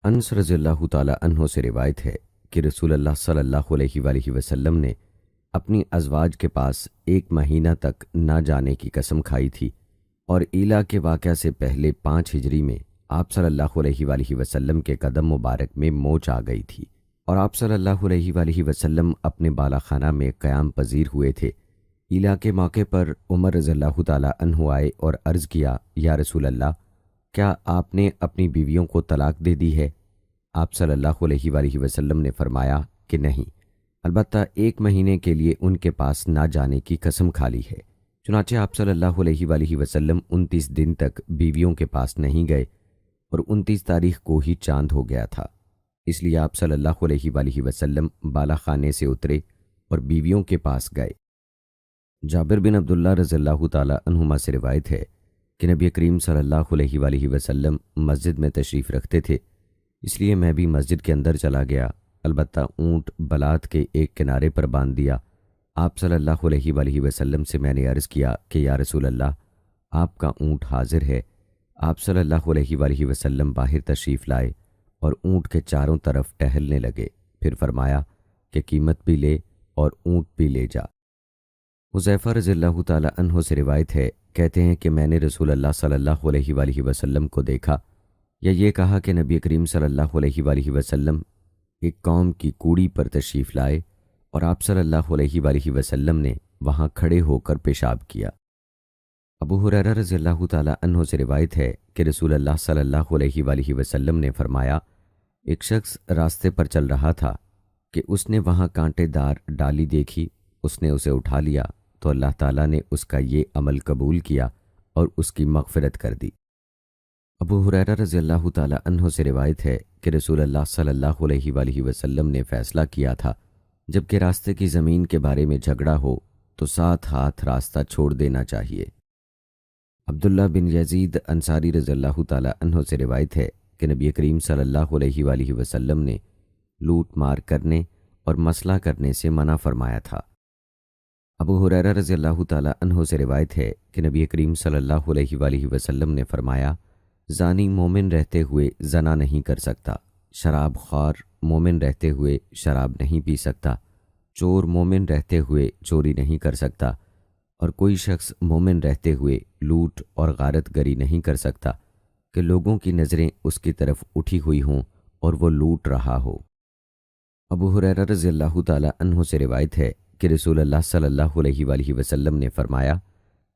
انس رضی اللہ تعالی عنہ سے روایت ہے کہ رسول اللہ صلی اللہ علیہ وآلہ وسلم نے اپنی ازواج کے پاس 1 مہینہ تک نہ جانے کی قسم کھائی تھی، اور ایلا کے واقعہ سے پہلے 5 ہجری میں آپ صلی اللہ علیہ وآلہ وسلم کے قدم مبارک میں موچ آ گئی تھی، اور آپ صلی اللہ علیہ وآلہ وسلم اپنے بالا خانہ میں قیام پذیر ہوئے تھے۔ ایلا کے موقع پر عمر رضی اللہ تعالی عنہ آئے اور عرض کیا، یا رسول اللہ، کیا آپ نے اپنی بیویوں کو طلاق دے دی ہے؟ آپ صلی اللہ علیہ وآلہ وسلم نے فرمایا کہ نہیں، البتہ 1 مہینے کے لیے ان کے پاس نہ جانے کی قسم کھا لی ہے۔ چنانچہ آپ صلی اللہ علیہ وآلہ وسلم 29 دن تک بیویوں کے پاس نہیں گئے، اور 29 تاریخ کو ہی چاند ہو گیا تھا، اس لیے آپ صلی اللہ علیہ وآلہ وسلم بالا خانے سے اترے اور بیویوں کے پاس گئے۔ جابر بن عبداللہ رضی اللہ تعالی عنہما سے روایت ہے کہ نبی کریم صلی اللہ علیہ وآلہ وسلم مسجد میں تشریف رکھتے تھے، اس لیے میں بھی مسجد کے اندر چلا گیا، البتہ اونٹ بلات کے ایک کنارے پر باندھ دیا۔ آپ صلی اللہ علیہ وآلہ وسلم سے میں نے عرض کیا کہ یا رسول اللہ، آپ کا اونٹ حاضر ہے۔ آپ صلی اللہ علیہ وآلہ وسلم باہر تشریف لائے اور اونٹ کے چاروں طرف ٹہلنے لگے، پھر فرمایا کہ قیمت بھی لے اور اونٹ بھی لے جا۔ حذیفہ رضی اللہ تعالی عنہ سے روایت ہے، کہتے ہیں کہ میں نے رسول اللہ صلی اللہ علیہ وآلہ وسلم کو دیکھا، یا یہ کہا کہ نبی کریم صلی اللہ علیہ وآلہ وسلم ایک قوم کی کوڑی پر تشریف لائے اور آپ صلی اللہ علیہ وآلہ وسلم نے وہاں کھڑے ہو کر پیشاب کیا۔ ابو ہریرہ رضی اللہ تعالی عنہ سے روایت ہے کہ رسول اللہ صلی اللہ علیہ وآلہ وسلم نے فرمایا، ایک شخص راستے پر چل رہا تھا کہ اس نے وہاں کانٹے دار ڈالی دیکھی، اس نے اسے اٹھا لیا تو اللہ تعالیٰ نے اس کا یہ عمل قبول کیا اور اس کی مغفرت کر دی۔ ابو ہریرہ رضی اللہ تعالی عنہ سے روایت ہے کہ رسول اللہ صلی اللہ علیہ وآلہ وسلم نے فیصلہ کیا تھا، جب کہ راستے کی زمین کے بارے میں جھگڑا ہو تو 7 ہاتھ راستہ چھوڑ دینا چاہیے۔ عبداللہ بن یزید انصاری رضی اللہ تعالی عنہ سے روایت ہے کہ نبی کریم صلی اللہ علیہ وآلہ وسلم نے لوٹ مار کرنے اور مسئلہ کرنے سے منع فرمایا تھا۔ ابو ہریرہ رضی اللہ تعالی عنہ سے روایت ہے کہ نبی کریم صلی اللہ علیہ وآلہ وسلم نے فرمایا، زانی مومن رہتے ہوئے زنا نہیں کر سکتا، شراب خوار مومن رہتے ہوئے شراب نہیں پی سکتا، چور مومن رہتے ہوئے چوری نہیں کر سکتا، اور کوئی شخص مومن رہتے ہوئے لوٹ اور غارت گری نہیں کر سکتا کہ لوگوں کی نظریں اس کی طرف اٹھی ہوئی ہوں اور وہ لوٹ رہا ہو۔ ابو ہریرہ رضی اللہ تعالی عنہ سے روایت ہے کہ رسول اللہ صلی اللہ علیہ وآلہ وسلم نے فرمایا،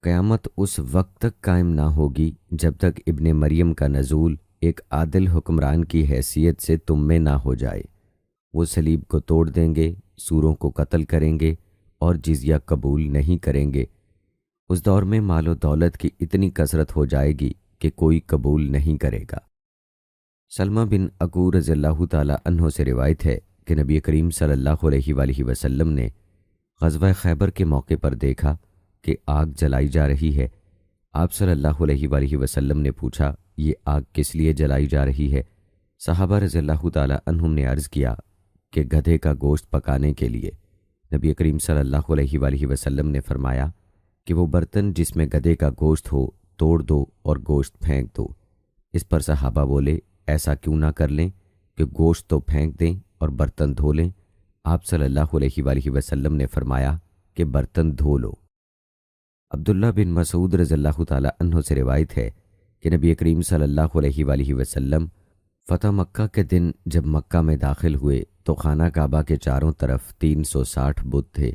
قیامت اس وقت تک قائم نہ ہوگی جب تک ابن مریم کا نزول ایک عادل حکمران کی حیثیت سے تم میں نہ ہو جائے۔ وہ صلیب کو توڑ دیں گے، سوروں کو قتل کریں گے اور جزیہ قبول نہیں کریں گے۔ اس دور میں مال و دولت کی اتنی کثرت ہو جائے گی کہ کوئی قبول نہیں کرے گا۔ سلمہ بن اکو رضی اللہ تعالی عنہ سے روایت ہے کہ نبی کریم صلی اللہ علیہ وآلہ وسلم نے غزوہ خیبر کے موقع پر دیکھا کہ آگ جلائی جا رہی ہے۔ آپ صلی اللہ علیہ وآلہ وسلم نے پوچھا، یہ آگ کس لیے جلائی جا رہی ہے؟ صحابہ رضی اللہ تعالی عنہم نے عرض کیا کہ گدھے کا گوشت پکانے کے لیے۔ نبی کریم صلی اللہ علیہ وآلہ وسلم نے فرمایا کہ وہ برتن جس میں گدھے کا گوشت ہو توڑ دو اور گوشت پھینک دو۔ اس پر صحابہ بولے، ایسا کیوں نہ کر لیں کہ گوشت تو پھینک دیں اور برتن دھو لیں؟ آپ صلی اللہ علیہ وآلہ وسلم نے فرمایا کہ برتن دھو لو۔ عبداللہ بن مسعود رضی اللہ تعالی عنہ سے روایت ہے کہ نبی کریم صلی اللہ علیہ وآلہ وسلم فتح مکہ کے دن جب مکہ میں داخل ہوئے تو خانہ کعبہ کے چاروں طرف 360 بت تھے۔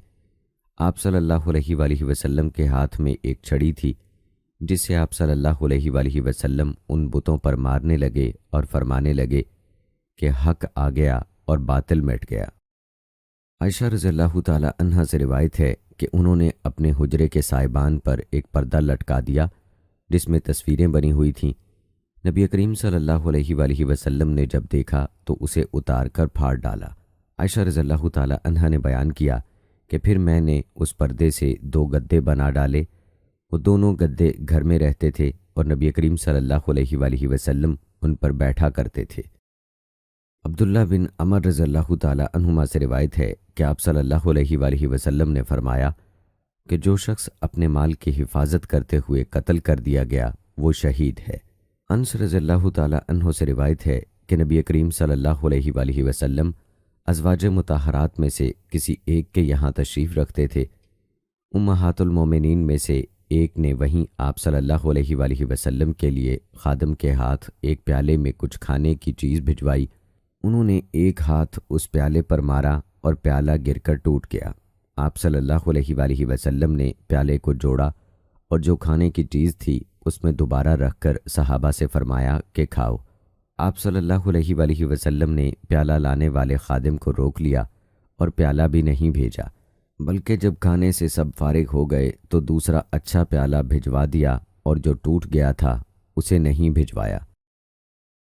آپ صلی اللہ علیہ وآلہ وسلم کے ہاتھ میں ایک چھڑی تھی، جس سے آپ صلی اللہ علیہ وآلہ وسلم ان بتوں پر مارنے لگے اور فرمانے لگے کہ حق آ گیا اور باطل مٹ گیا۔ عائشہ رضی اللہ تعالی عنہا سے روایت ہے کہ انہوں نے اپنے حجرے کے سائبان پر ایک پردہ لٹکا دیا جس میں تصویریں بنی ہوئی تھیں۔ نبی کریم صلی اللہ علیہ وآلہ وسلم نے جب دیکھا تو اسے اتار کر پھاڑ ڈالا۔ عائشہ رضی اللہ تعالی عنہا نے بیان کیا کہ پھر میں نے اس پردے سے 2 گدے بنا ڈالے، وہ دونوں گدے گھر میں رہتے تھے اور نبی کریم صلی اللہ علیہ وآلہ وسلم ان پر بیٹھا کرتے تھے۔ عبداللہ بن عمر رضی اللہ تعالی عنہما سے روایت ہے کہ آپ صلی اللہ علیہ وآلہ وسلم نے فرمایا کہ جو شخص اپنے مال کی حفاظت کرتے ہوئے قتل کر دیا گیا وہ شہید ہے۔ انس رضی اللہ تعالی عنہ سے روایت ہے کہ نبی کریم صلی اللہ علیہ وآلہ وسلم ازواج مطہرات میں سے کسی ایک کے یہاں تشریف رکھتے تھے۔ امہات المومنین میں سے ایک نے وہیں آپ صلی اللہ علیہ وآلہ وسلم کے لیے خادم کے ہاتھ ایک پیالے میں کچھ کھانے کی چیز بھجوائی۔ انہوں نے ایک ہاتھ اس پیالے پر مارا اور پیالہ گر کر ٹوٹ گیا۔ آپ صلی اللہ علیہ وآلہ وسلم نے پیالے کو جوڑا اور جو کھانے کی چیز تھی اس میں دوبارہ رکھ کر صحابہ سے فرمایا کہ کھاؤ۔ آپ صلی اللہ علیہ وآلہ وسلم نے پیالہ لانے والے خادم کو روک لیا اور پیالہ بھی نہیں بھیجا، بلکہ جب کھانے سے سب فارغ ہو گئے تو دوسرا اچھا پیالہ بھجوا دیا اور جو ٹوٹ گیا تھا اسے نہیں بھجوایا۔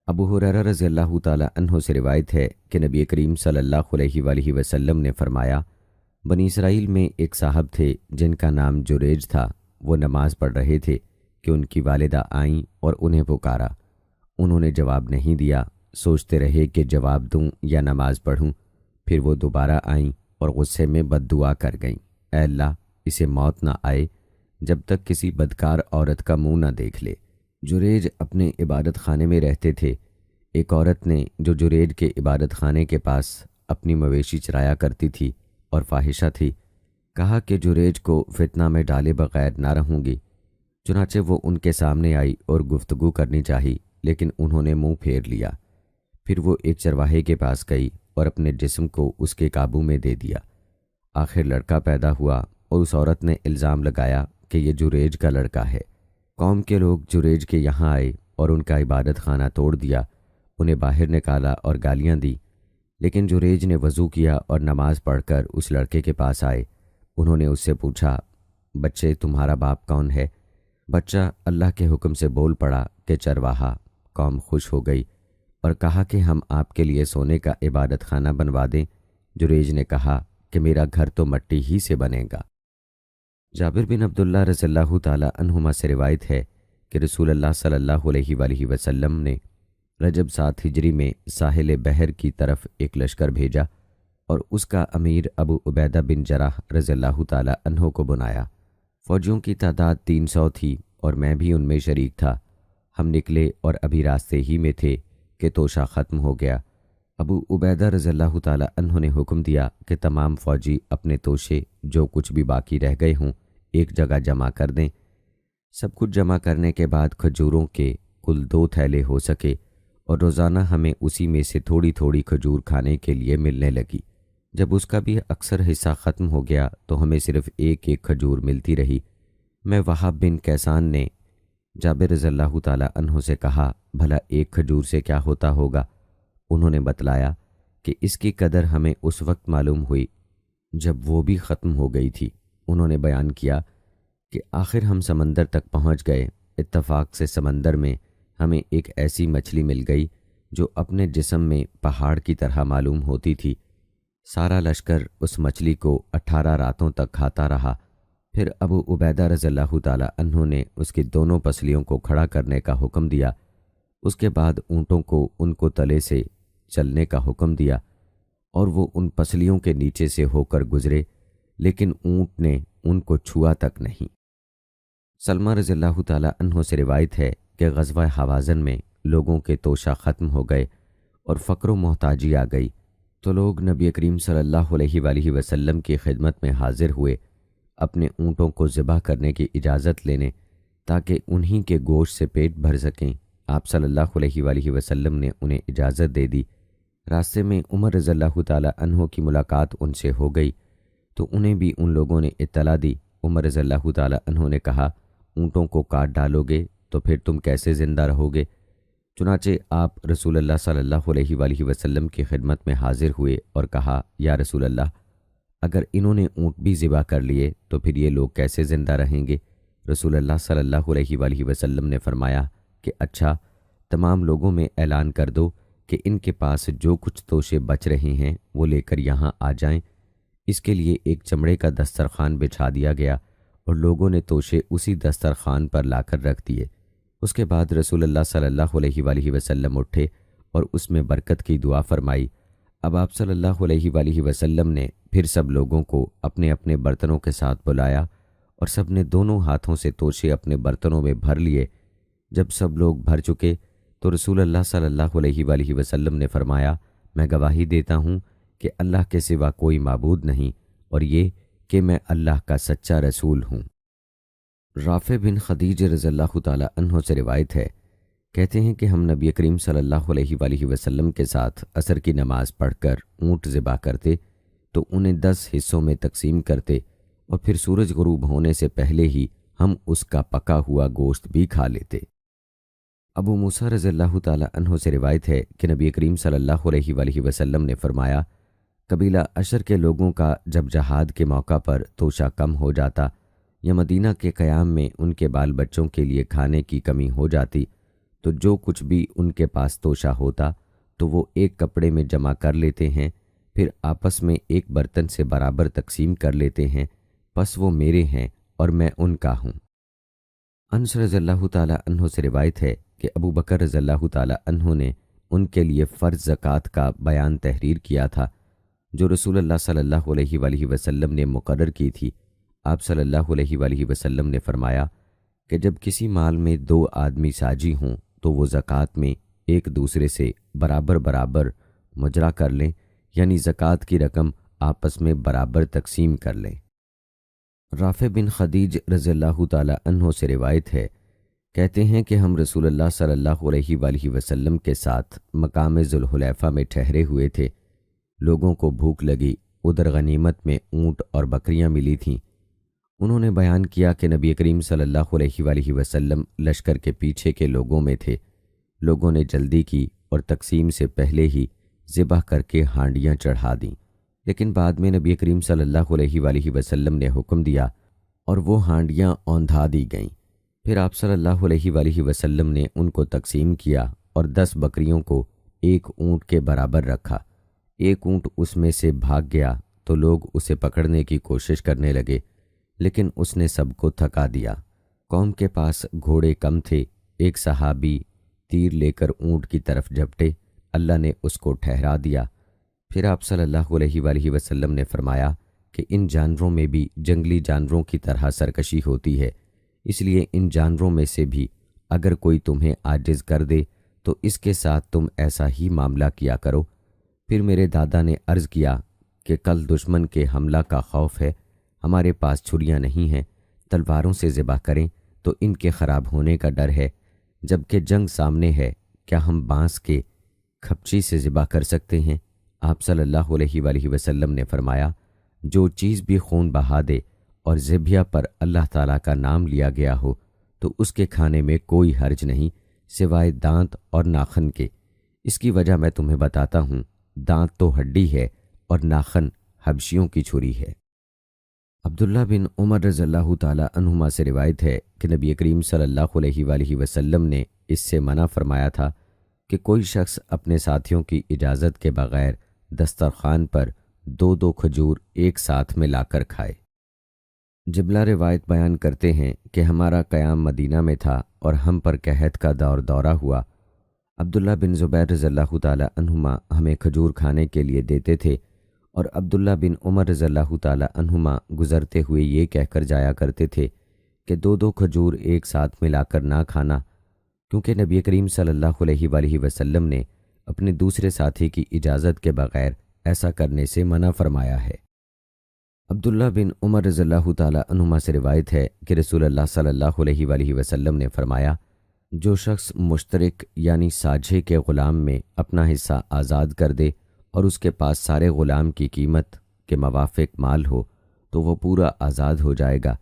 ابو ہریرہ رضی اللہ تعالی عنہ سے روایت ہے کہ نبی کریم صلی اللہ علیہ وآلہ وسلم نے فرمایا، بنی اسرائیل میں ایک صاحب تھے جن کا نام جریج تھا۔ وہ نماز پڑھ رہے تھے کہ ان کی والدہ آئیں اور انہیں پکارا۔ انہوں نے جواب نہیں دیا، سوچتے رہے کہ جواب دوں یا نماز پڑھوں۔ پھر وہ دوبارہ آئیں اور غصے میں بد دعا کر گئیں، اے اللہ اسے موت نہ آئے جب تک کسی بدکار عورت کا منہ نہ دیکھ لے۔ جریج اپنے عبادت خانے میں رہتے تھے۔ ایک عورت نے جو جریج کے عبادت خانے کے پاس اپنی مویشی چرایا کرتی تھی اور فاحشہ تھی، کہا کہ جریج کو فتنہ میں ڈالے بغیر نہ رہوں گی۔ چنانچہ وہ ان کے سامنے آئی اور گفتگو کرنی چاہی، لیکن انہوں نے منہ پھیر لیا۔ پھر وہ ایک چرواہے کے پاس گئی اور اپنے جسم کو اس کے قابو میں دے دیا۔ آخر لڑکا پیدا ہوا اور اس عورت نے الزام لگایا کہ یہ جریج کا لڑکا ہے۔ قوم کے لوگ جریج کے یہاں آئے اور ان کا عبادت خانہ توڑ دیا، انہیں باہر نکالا اور گالیاں دی، لیکن جریج نے وضو کیا اور نماز پڑھ کر اس لڑکے کے پاس آئے۔ انہوں نے اس سے پوچھا، بچے تمہارا باپ کون ہے؟ بچہ اللہ کے حکم سے بول پڑا کہ چرواہا۔ قوم خوش ہو گئی اور کہا کہ ہم آپ کے لیے سونے کا عبادت خانہ بنوا دیں۔ جریج نے کہا کہ میرا گھر تو مٹی ہی سے بنے گا۔ جابر بن عبداللہ رضی اللہ تعالی عنہما سے روایت ہے کہ رسول اللہ صلی اللہ علیہ وآلہ وسلم نے رجب 7 ہجری میں ساحل بحر کی طرف ایک لشکر بھیجا اور اس کا امیر ابو عبیدہ بن جراح رضی اللہ تعالی عنہ کو بنایا۔ فوجیوں کی تعداد 300 تھی اور میں بھی ان میں شریک تھا۔ ہم نکلے اور ابھی راستے ہی میں تھے کہ توشہ ختم ہو گیا۔ ابو عبیدہ رضی اللہ تعالی عنہ نے حکم دیا کہ تمام فوجی اپنے توشے جو کچھ بھی باقی رہ گئے ہوں ایک جگہ جمع کر دیں۔ سب کچھ جمع کرنے کے بعد کھجوروں کے کل 2 تھیلے ہو سکے اور روزانہ ہمیں اسی میں سے تھوڑی تھوڑی کھجور کھانے کے لیے ملنے لگی۔ جب اس کا بھی اکثر حصہ ختم ہو گیا تو ہمیں صرف ایک ایک کھجور ملتی رہی۔ میں وہاب بن کیسان نے جابر رضی اللہ تعالی عنہ سے کہا، بھلا ایک کھجور سے کیا ہوتا ہوگا؟ انہوں نے بتلایا کہ اس کی قدر ہمیں اس وقت معلوم ہوئی جب وہ بھی ختم ہو گئی تھی۔ انہوں نے بیان کیا کہ آخر ہم سمندر تک پہنچ گئے۔ اتفاق سے سمندر میں ہمیں ایک ایسی مچھلی مل گئی جو اپنے جسم میں پہاڑ کی طرح معلوم ہوتی تھی۔ سارا لشکر اس مچھلی کو 18 راتوں تک کھاتا رہا۔ پھر ابو عبیدہ رضی اللہ تعالی عنہ نے اس کی دونوں پسلیوں کو کھڑا کرنے کا حکم دیا۔ اس کے بعد اونٹوں کو ان کو تلے سے چلنے کا حکم دیا اور وہ ان پسلیوں کے نیچے سے ہو کر گزرے، لیکن اونٹ نے ان کو چھوا تک نہیں۔ سلمہ رضی اللہ تعالی عنہ سے روایت ہے کہ غزوہ حوازن میں لوگوں کے توشہ ختم ہو گئے اور فقر و محتاجی آ گئی تو لوگ نبی کریم صلی اللہ علیہ وآلہ وسلم کی خدمت میں حاضر ہوئے اپنے اونٹوں کو ذبح کرنے کی اجازت لینے تاکہ انہی کے گوشت سے پیٹ بھر سکیں۔ آپ صلی اللہ علیہ وآلہ وسلم نے انہیں اجازت دے دی۔ راستے میں عمر رضی اللہ تعالی عنہ کی ملاقات ان سے ہو گئی تو انہیں بھی ان لوگوں نے اطلاع دی۔ عمر رضی اللہ تعالی عنہ نے کہا، اونٹوں کو کاٹ ڈالو گے تو پھر تم کیسے زندہ رہو گے؟ چنانچہ آپ رسول اللہ صلی اللہ علیہ وآلہ وسلم کی خدمت میں حاضر ہوئے اور کہا، یا رسول اللہ، اگر انہوں نے اونٹ بھی ذبح کر لیے تو پھر یہ لوگ کیسے زندہ رہیں گے؟ رسول اللہ صلی اللہ علیہ وآلہ وسلم نے فرمایا کہ اچھا، تمام لوگوں میں اعلان کر دو کہ ان کے پاس جو کچھ توشے بچ رہے ہیں وہ لے کر یہاں آ جائیں۔ اس کے لیے ایک چمڑے کا دسترخوان بچھا دیا گیا اور لوگوں نے توشے اسی دسترخوان پر لا کر رکھ دیے۔ اس کے بعد رسول اللہ صلی اللہ علیہ وآلہ وسلم اٹھے اور اس میں برکت کی دعا فرمائی۔ اب آپ صلی اللہ علیہ وآلہ وسلم نے پھر سب لوگوں کو اپنے اپنے برتنوں کے ساتھ بلایا اور سب نے دونوں ہاتھوں سے توشے اپنے برتنوں میں بھر لیے۔ جب سب لوگ بھر چکے تو رسول اللہ صلی اللہ علیہ وآلہ وسلم نے فرمایا، میں گواہی دیتا ہوں کہ اللہ کے سوا کوئی معبود نہیں، اور یہ کہ میں اللہ کا سچا رسول ہوں۔ رافع بن خدیج رضی اللہ تعالی عنہ سے روایت ہے، کہتے ہیں کہ ہم نبی کریم صلی اللہ علیہ وآلہ وسلم کے ساتھ عصر کی نماز پڑھ کر اونٹ ذبح کرتے تو انہیں 10 حصوں میں تقسیم کرتے، اور پھر سورج غروب ہونے سے پہلے ہی ہم اس کا پکا ہوا گوشت بھی کھا لیتے۔ ابو موسیٰ رضی اللہ تعالی عنہ سے روایت ہے کہ نبی کریم صلی اللہ علیہ وآلہ وسلم نے فرمایا، قبیلہ عشر کے لوگوں کا جب جہاد کے موقع پر توشہ کم ہو جاتا یا مدینہ کے قیام میں ان کے بال بچوں کے لیے کھانے کی کمی ہو جاتی تو جو کچھ بھی ان کے پاس توشہ ہوتا تو وہ ایک کپڑے میں جمع کر لیتے ہیں، پھر آپس میں ایک برتن سے برابر تقسیم کر لیتے ہیں، پس وہ میرے ہیں اور میں ان کا ہوں۔ انس رضی اللہ تعالی عنہ سے روایت ہے کہ ابو بکر رضی اللہ تعالی عنہ نے ان کے لیے فرض زکوٰۃ کا بیان تحریر کیا تھا جو رسول اللہ صلی اللہ علیہ وآلہ وسلم نے مقرر کی تھی۔ آپ صلی اللہ علیہ وآلہ وسلم نے فرمایا کہ جب کسی مال میں 2 آدمی ساجی ہوں تو وہ زکوٰۃ میں ایک دوسرے سے برابر برابر مجرا کر لیں، یعنی زکوٰۃ کی رقم آپس میں برابر تقسیم کر لیں۔ رافع بن خدیج رضی اللہ تعالی عنہ سے روایت ہے، کہتے ہیں کہ ہم رسول اللہ صلی اللہ علیہ وآلہ وسلم کے ساتھ مقام ذوالحلیفہ میں ٹھہرے ہوئے تھے۔ لوگوں کو بھوک لگی، ادھر غنیمت میں اونٹ اور بکریاں ملی تھیں۔ انہوں نے بیان کیا کہ نبی کریم صلی اللہ علیہ وآلہ وسلم لشکر کے پیچھے کے لوگوں میں تھے۔ لوگوں نے جلدی کی اور تقسیم سے پہلے ہی ذبح کر کے ہانڈیاں چڑھا دیں، لیکن بعد میں نبی کریم صلی اللہ علیہ وآلہ وسلم نے حکم دیا اور وہ ہانڈیاں اوندھا دی گئیں۔ پھر آپ صلی اللہ علیہ وآلہ وسلم نے ان کو تقسیم کیا اور 10 بکریوں کو ایک اونٹ کے برابر رکھا۔ ایک اونٹ اس میں سے بھاگ گیا تو لوگ اسے پکڑنے کی کوشش کرنے لگے، لیکن اس نے سب کو تھکا دیا۔ قوم کے پاس گھوڑے کم تھے، ایک صحابی تیر لے کر اونٹ کی طرف جھپٹے، اللہ نے اس کو ٹھہرا دیا۔ پھر آپ صلی اللہ علیہ وآلہ وسلم نے فرمایا کہ ان جانوروں میں بھی جنگلی جانوروں کی طرح سرکشی ہوتی ہے، اس لیے ان جانوروں میں سے بھی اگر کوئی تمہیں عاجز کر دے تو اس کے ساتھ تم ایسا ہی معاملہ کیا کرو۔ پھر میرے دادا نے عرض کیا کہ کل دشمن کے حملہ کا خوف ہے، ہمارے پاس چھریاں نہیں ہیں، تلواروں سے ذبح کریں تو ان کے خراب ہونے کا ڈر ہے، جبکہ جنگ سامنے ہے، کیا ہم بانس کے کھپچی سے ذبح کر سکتے ہیں؟ آپ صلی اللہ علیہ وآلہ وسلم نے فرمایا، جو چیز بھی خون بہا دے اور ذبیحہ پر اللہ تعالیٰ کا نام لیا گیا ہو تو اس کے کھانے میں کوئی حرج نہیں سوائے دانت اور ناخن کے۔ اس کی وجہ میں تمہیں بتاتا ہوں، دانت تو ہڈی ہے اور ناخن حبشیوں کی چھری ہے۔ عبداللہ بن عمر رضی اللہ تعالی عنہما سے روایت ہے کہ نبی کریم صلی اللہ علیہ وآلہ وسلم نے اس سے منع فرمایا تھا کہ کوئی شخص اپنے ساتھیوں کی اجازت کے بغیر دسترخوان پر 2 کھجور ایک ساتھ میں لا کر کھائے۔ جبلہ روایت بیان کرتے ہیں کہ ہمارا قیام مدینہ میں تھا اور ہم پر قحط کا دورہ ہوا۔ عبداللہ بن زبیر رضی اللہ تعالی عنہما ہمیں کھجور کھانے کے لیے دیتے تھے، اور عبداللہ بن عمر رضی اللہ تعالی عنہما گزرتے ہوئے یہ کہہ کر جایا کرتے تھے کہ 2 کھجور ایک ساتھ ملا کر نہ کھانا، کیونکہ نبی کریم صلی اللہ علیہ وآلہ وسلم نے اپنے دوسرے ساتھی کی اجازت کے بغیر ایسا کرنے سے منع فرمایا ہے۔ عبداللہ بن عمر رضی اللہ تعالی عنہما سے روایت ہے کہ رسول اللہ صلی اللہ علیہ وآلہ وسلم نے فرمایا، جو شخص مشترک یعنی ساجھے کے غلام میں اپنا حصہ آزاد کر دے اور اس کے پاس سارے غلام کی قیمت کے موافق مال ہو تو وہ پورا آزاد ہو جائے گا،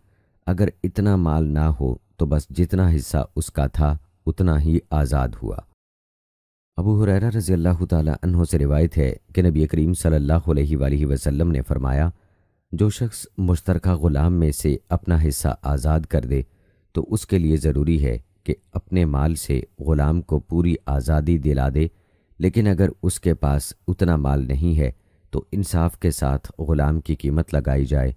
اگر اتنا مال نہ ہو تو بس جتنا حصہ اس کا تھا اتنا ہی آزاد ہوا۔ ابو ہریرہ رضی اللہ تعالی عنہ سے روایت ہے کہ نبی کریم صلی اللہ علیہ وآلہ وسلم نے فرمایا، جو شخص مشترکہ غلام میں سے اپنا حصہ آزاد کر دے تو اس کے لیے ضروری ہے کہ اپنے مال سے غلام کو پوری آزادی دلا دے، لیکن اگر اس کے پاس اتنا مال نہیں ہے تو انصاف کے ساتھ غلام کی قیمت لگائی جائے،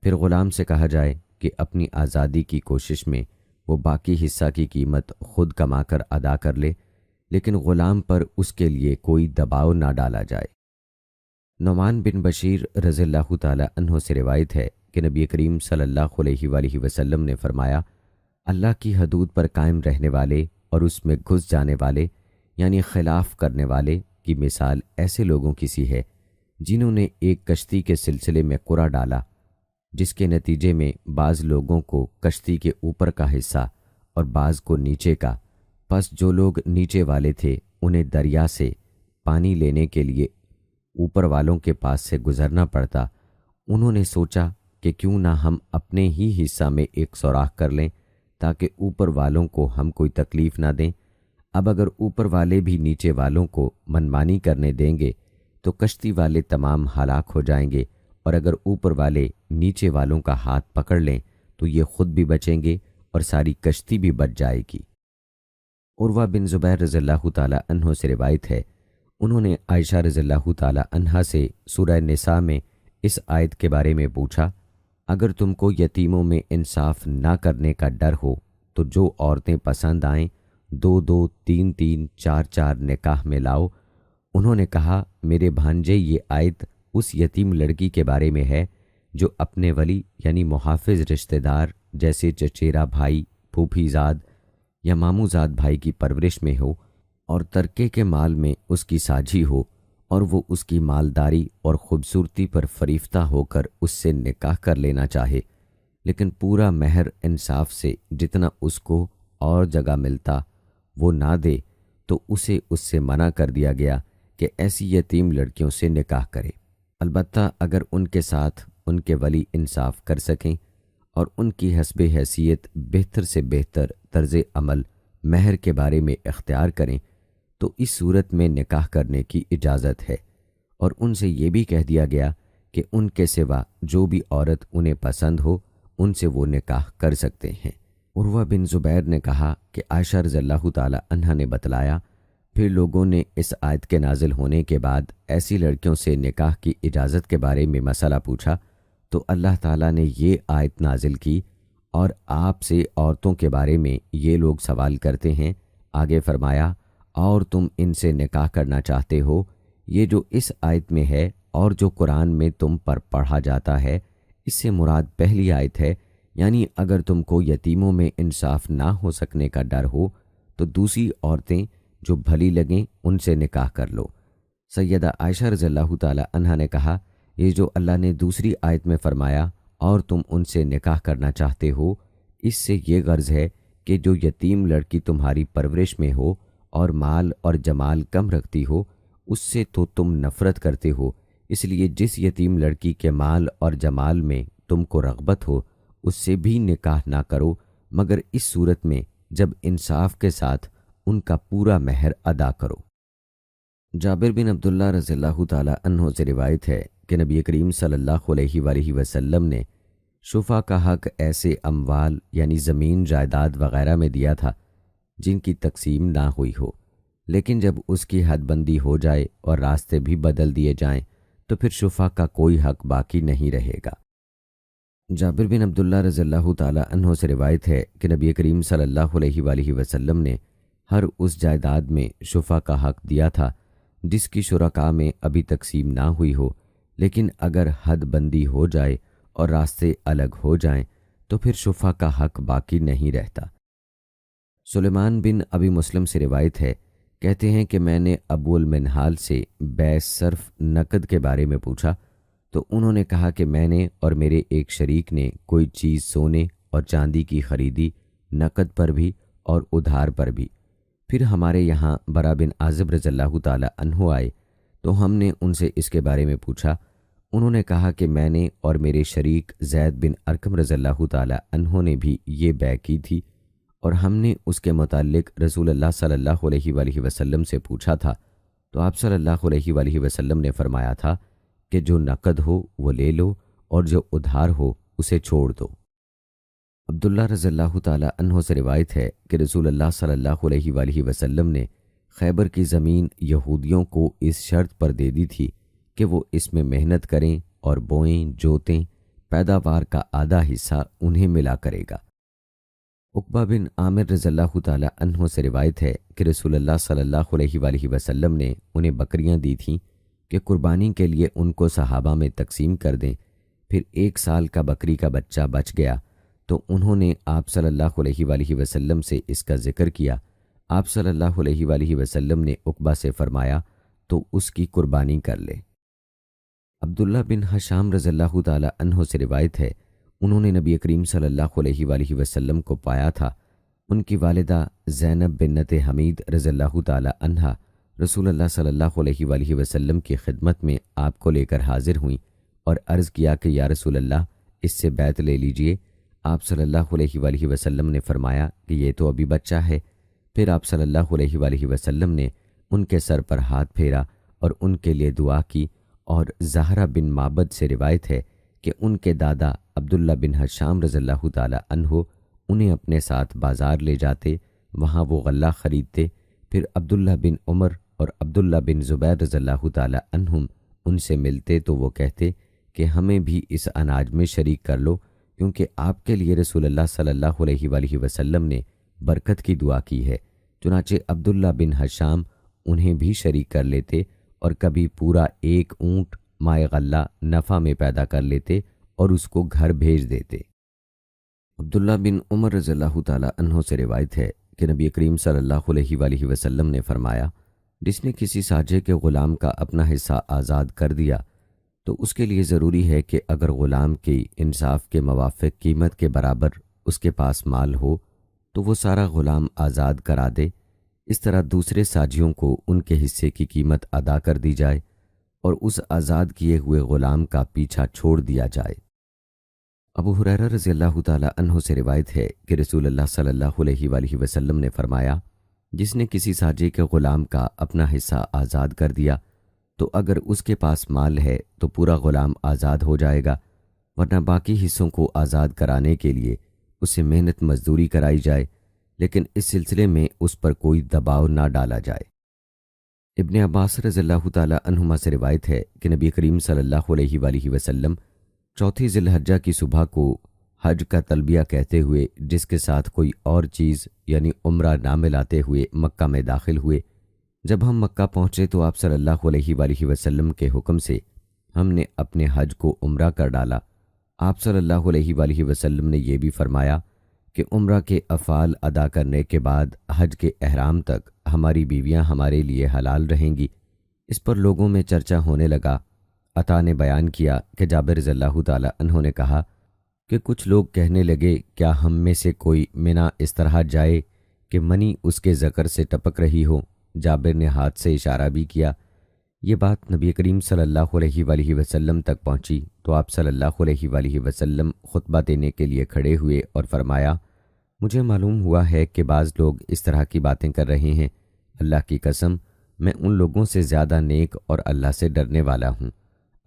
پھر غلام سے کہا جائے کہ اپنی آزادی کی کوشش میں وہ باقی حصہ کی قیمت خود کما کر ادا کر لے، لیکن غلام پر اس کے لیے کوئی دباؤ نہ ڈالا جائے۔ نعمان بن بشیر رضی اللہ تعالی عنہ سے روایت ہے کہ نبی کریم صلی اللہ علیہ وآلہ وسلم نے فرمایا، اللہ کی حدود پر قائم رہنے والے اور اس میں گھس جانے والے یعنی خلاف کرنے والے کی مثال ایسے لوگوں کی سی ہے جنہوں نے ایک کشتی کے سلسلے میں قرعہ ڈالا، جس کے نتیجے میں بعض لوگوں کو کشتی کے اوپر کا حصہ اور بعض کو نیچے کا، پس جو لوگ نیچے والے تھے انہیں دریا سے پانی لینے کے لیے اوپر والوں کے پاس سے گزرنا پڑتا۔ انہوں نے سوچا کہ کیوں نہ ہم اپنے ہی حصہ میں ایک سوراخ کر لیں تاکہ اوپر والوں کو ہم کوئی تکلیف نہ دیں۔ اب اگر اوپر والے بھی نیچے والوں کو منمانی کرنے دیں گے تو کشتی والے تمام ہلاک ہو جائیں گے، اور اگر اوپر والے نیچے والوں کا ہاتھ پکڑ لیں تو یہ خود بھی بچیں گے اور ساری کشتی بھی بچ جائے گی۔ عروہ بن زبیر رضی اللہ تعالی عنہ سے روایت ہے، انہوں نے عائشہ رضی اللہ تعالی عنہا سے سورہ نساء میں اس آیت کے بارے میں پوچھا، اگر تم کو یتیموں میں انصاف نہ کرنے کا ڈر ہو تو جو عورتیں پسند آئیں 2-2 3-3 4-4 نکاح میں لاؤ۔ انہوں نے کہا، میرے بھانجے یہ آیت اس یتیم لڑکی کے بارے میں ہے جو اپنے ولی یعنی محافظ رشتہ دار جیسے چچیرا بھائی، پھوپھی زاد یا ماموں زاد بھائی کی پرورش میں ہو، اور ترکے کے مال میں اس کی ساجھی ہو، اور وہ اس کی مالداری اور خوبصورتی پر فریفتہ ہو کر اس سے نکاح کر لینا چاہے، لیکن پورا مہر انصاف سے جتنا اس کو اور جگہ ملتا وہ نہ دے، تو اسے اس سے منع کر دیا گیا کہ ایسی یتیم لڑکیوں سے نکاح کرے، البتہ اگر ان کے ساتھ ان کے ولی انصاف کر سکیں اور ان کی حسب حیثیت بہتر سے بہتر طرز عمل مہر کے بارے میں اختیار کریں تو اس صورت میں نکاح کرنے کی اجازت ہے، اور ان سے یہ بھی کہہ دیا گیا کہ ان کے سوا جو بھی عورت انہیں پسند ہو ان سے وہ نکاح کر سکتے ہیں۔ عروہ بن زبیر نے کہا کہ عائشہ رضی اللہ تعالی عنہا نے بتلایا، پھر لوگوں نے اس آیت کے نازل ہونے کے بعد ایسی لڑکیوں سے نکاح کی اجازت کے بارے میں مسئلہ پوچھا تو اللہ تعالیٰ نے یہ آیت نازل کی، اور آپ سے عورتوں کے بارے میں یہ لوگ سوال کرتے ہیں، آگے فرمایا، اور تم ان سے نکاح کرنا چاہتے ہو، یہ جو اس آیت میں ہے اور جو قرآن میں تم پر پڑھا جاتا ہے، اس سے مراد پہلی آیت ہے، یعنی اگر تم کو یتیموں میں انصاف نہ ہو سکنے کا ڈر ہو تو دوسری عورتیں جو بھلی لگیں ان سے نکاح کر لو۔ سیدہ عائشہ رضی اللہ تعالی عنہا نے کہا، یہ جو اللہ نے دوسری آیت میں فرمایا اور تم ان سے نکاح کرنا چاہتے ہو، اس سے یہ غرض ہے کہ جو یتیم لڑکی تمہاری پرورش میں ہو اور مال اور جمال کم رکھتی ہو، اس سے تو تم نفرت کرتے ہو، اس لیے جس یتیم لڑکی کے مال اور جمال میں تم کو رغبت ہو اس سے بھی نکاح نہ کرو، مگر اس صورت میں جب انصاف کے ساتھ ان کا پورا مہر ادا کرو۔ جابر بن عبداللہ رضی اللہ تعالی عنہ سے روایت ہے کہ نبی کریم صلی اللہ علیہ وآلہ وسلم نے شفا کا حق ایسے اموال یعنی زمین جائیداد وغیرہ میں دیا تھا جن کی تقسیم نہ ہوئی ہو، لیکن جب اس کی حد بندی ہو جائے اور راستے بھی بدل دیے جائیں تو پھر شفا کا کوئی حق باقی نہیں رہے گا۔ جابر بن عبداللہ رضی اللہ تعالی عنہ سے روایت ہے کہ نبی کریم صلی اللہ علیہ وآلہ وسلم نے ہر اس جائیداد میں شفا کا حق دیا تھا جس کی شرکاء میں ابھی تقسیم نہ ہوئی ہو، لیکن اگر حد بندی ہو جائے اور راستے الگ ہو جائیں تو پھر شفا کا حق باقی نہیں رہتا۔ سلیمان بن ابی مسلم سے روایت ہے، کہتے ہیں کہ میں نے ابو المنہال سے بیع صرف نقد کے بارے میں پوچھا تو انہوں نے کہا کہ میں نے اور میرے ایک شریک نے کوئی چیز سونے اور چاندی کی خریدی، نقد پر بھی اور ادھار پر بھی۔ پھر ہمارے یہاں برا بن عازب رضی اللہ تعالی عنہ آئے تو ہم نے ان سے اس کے بارے میں پوچھا، انہوں نے کہا کہ میں نے اور میرے شریک زید بن ارقم رضی اللہ تعالی عنہ نے بھی یہ بیع کی تھی، اور ہم نے اس کے متعلق رسول اللہ صلی اللہ علیہ وآلہ وسلم سے پوچھا تھا تو آپ صلی اللہ علیہ وآلہ وسلم نے فرمایا تھا کہ جو نقد ہو وہ لے لو اور جو ادھار ہو اسے چھوڑ دو۔ عبداللہ رضی اللہ تعالی عنہ سے روایت ہے کہ رسول اللہ صلی اللہ علیہ وآلہ وسلم نے خیبر کی زمین یہودیوں کو اس شرط پر دے دی تھی کہ وہ اس میں محنت کریں اور بوئیں جوتیں، پیداوار کا آدھا حصہ انہیں ملا کرے گا۔ عقبہ بن عامر رضی اللہ تعالی عنہ سے روایت ہے کہ رسول اللہ صلی اللہ علیہ وآلہ وسلم نے انہیں بکریاں دی تھیں کہ قربانی کے لیے ان کو صحابہ میں تقسیم کر دیں۔ پھر 1 سال کا بکری کا بچہ بچ گیا تو انہوں نے آپ صلی اللہ علیہ وآلہ وسلم سے اس کا ذکر کیا۔ آپ صلی اللہ علیہ وآلہ وسلم نے عقبہ سے فرمایا تو اس کی قربانی کر لے۔ عبداللہ بن حشام رضی اللہ تعالی عنہ سے روایت ہے، انہوں نے نبی کریم صلی اللہ علیہ وآلہ وسلم کو پایا تھا۔ ان کی والدہ زینب بنت حمید رضی اللہ تعالی عنہا رسول اللہ صلی اللہ علیہ وآلہ وسلم کی خدمت میں آپ کو لے کر حاضر ہوئیں اور عرض کیا کہ یا رسول اللہ، اس سے بیعت لے لیجئے۔ آپ صلی اللہ علیہ وآلہ وسلم نے فرمایا کہ یہ تو ابھی بچہ ہے۔ پھر آپ صلی اللہ علیہ وآلہ وسلم نے ان کے سر پر ہاتھ پھیرا اور ان کے لیے دعا کی، اور زہرہ بن معبد سے روایت ہے کہ ان کے دادا عبداللہ بن حشام رضی اللہ تعالی عنہ انہیں اپنے ساتھ بازار لے جاتے، وہاں وہ غلہ خریدتے، پھر عبداللہ بن عمر اور عبداللہ بن زبیر رضی اللہ تعالی عنہم ان سے ملتے تو وہ کہتے کہ ہمیں بھی اس اناج میں شریک کر لو، کیونکہ آپ کے لیے رسول اللہ صلی اللہ علیہ وآلہ وسلم نے برکت کی دعا کی ہے۔ چنانچہ عبداللہ بن حشام انہیں بھی شریک کر لیتے اور کبھی پورا ایک اونٹ مائے غلہ نفع میں پیدا کر لیتے اور اس کو گھر بھیج دیتے۔ عبداللہ بن عمر رضی اللہ تعالی عنہ سے روایت ہے کہ نبی کریم صلی اللہ علیہ وآلہ وسلم نے فرمایا، جس نے کسی ساجے کے غلام کا اپنا حصہ آزاد کر دیا تو اس کے لیے ضروری ہے کہ اگر غلام کی انصاف کے موافق قیمت کے برابر اس کے پاس مال ہو تو وہ سارا غلام آزاد کرا دے۔ اس طرح دوسرے ساجیوں کو ان کے حصے کی قیمت ادا کر دی جائے اور اس آزاد کیے ہوئے غلام کا پیچھا چھوڑ دیا جائے۔ ابو ہریرہ رضی اللہ تعالی عنہ سے روایت ہے کہ رسول اللہ صلی اللہ علیہ وآلہ وسلم نے فرمایا، جس نے کسی ساجے کے غلام کا اپنا حصہ آزاد کر دیا تو اگر اس کے پاس مال ہے تو پورا غلام آزاد ہو جائے گا، ورنہ باقی حصوں کو آزاد کرانے کے لیے اسے محنت مزدوری کرائی جائے، لیکن اس سلسلے میں اس پر کوئی دباؤ نہ ڈالا جائے۔ ابن عباس رضی اللہ تعالی عنہما سے روایت ہے کہ نبی کریم صلی اللہ علیہ وآلہ وسلم چوتھی ذی الحجہ کی صبح کو حج کا تلبیہ کہتے ہوئے، جس کے ساتھ کوئی اور چیز یعنی عمرہ نہ ملاتے ہوئے مکہ میں داخل ہوئے۔ جب ہم مکہ پہنچے تو آپ صلی اللہ علیہ وآلہ وسلم کے حکم سے ہم نے اپنے حج کو عمرہ کر ڈالا۔ آپ صلی اللہ علیہ وآلہ وسلم نے یہ بھی فرمایا کہ عمرہ کے افعال ادا کرنے کے بعد حج کے احرام تک ہماری بیویاں ہمارے لیے حلال رہیں گی۔ اس پر لوگوں میں چرچا ہونے لگا۔ عطا نے بیان کیا کہ جابر رضی اللہ تعالی عنہ نے کہا کہ کچھ لوگ کہنے لگے، کیا ہم میں سے کوئی منا اس طرح جائے کہ منی اس کے ذکر سے ٹپک رہی ہو؟ جابر نے ہاتھ سے اشارہ بھی کیا۔ یہ بات نبی کریم صلی اللہ علیہ وآلہ وسلم تک پہنچی تو آپ صلی اللہ علیہ وآلہ وسلم خطبہ دینے کے لیے کھڑے ہوئے اور فرمایا، مجھے معلوم ہوا ہے کہ بعض لوگ اس طرح کی باتیں کر رہے ہیں۔ اللہ کی قسم، میں ان لوگوں سے زیادہ نیک اور اللہ سے ڈرنے والا ہوں۔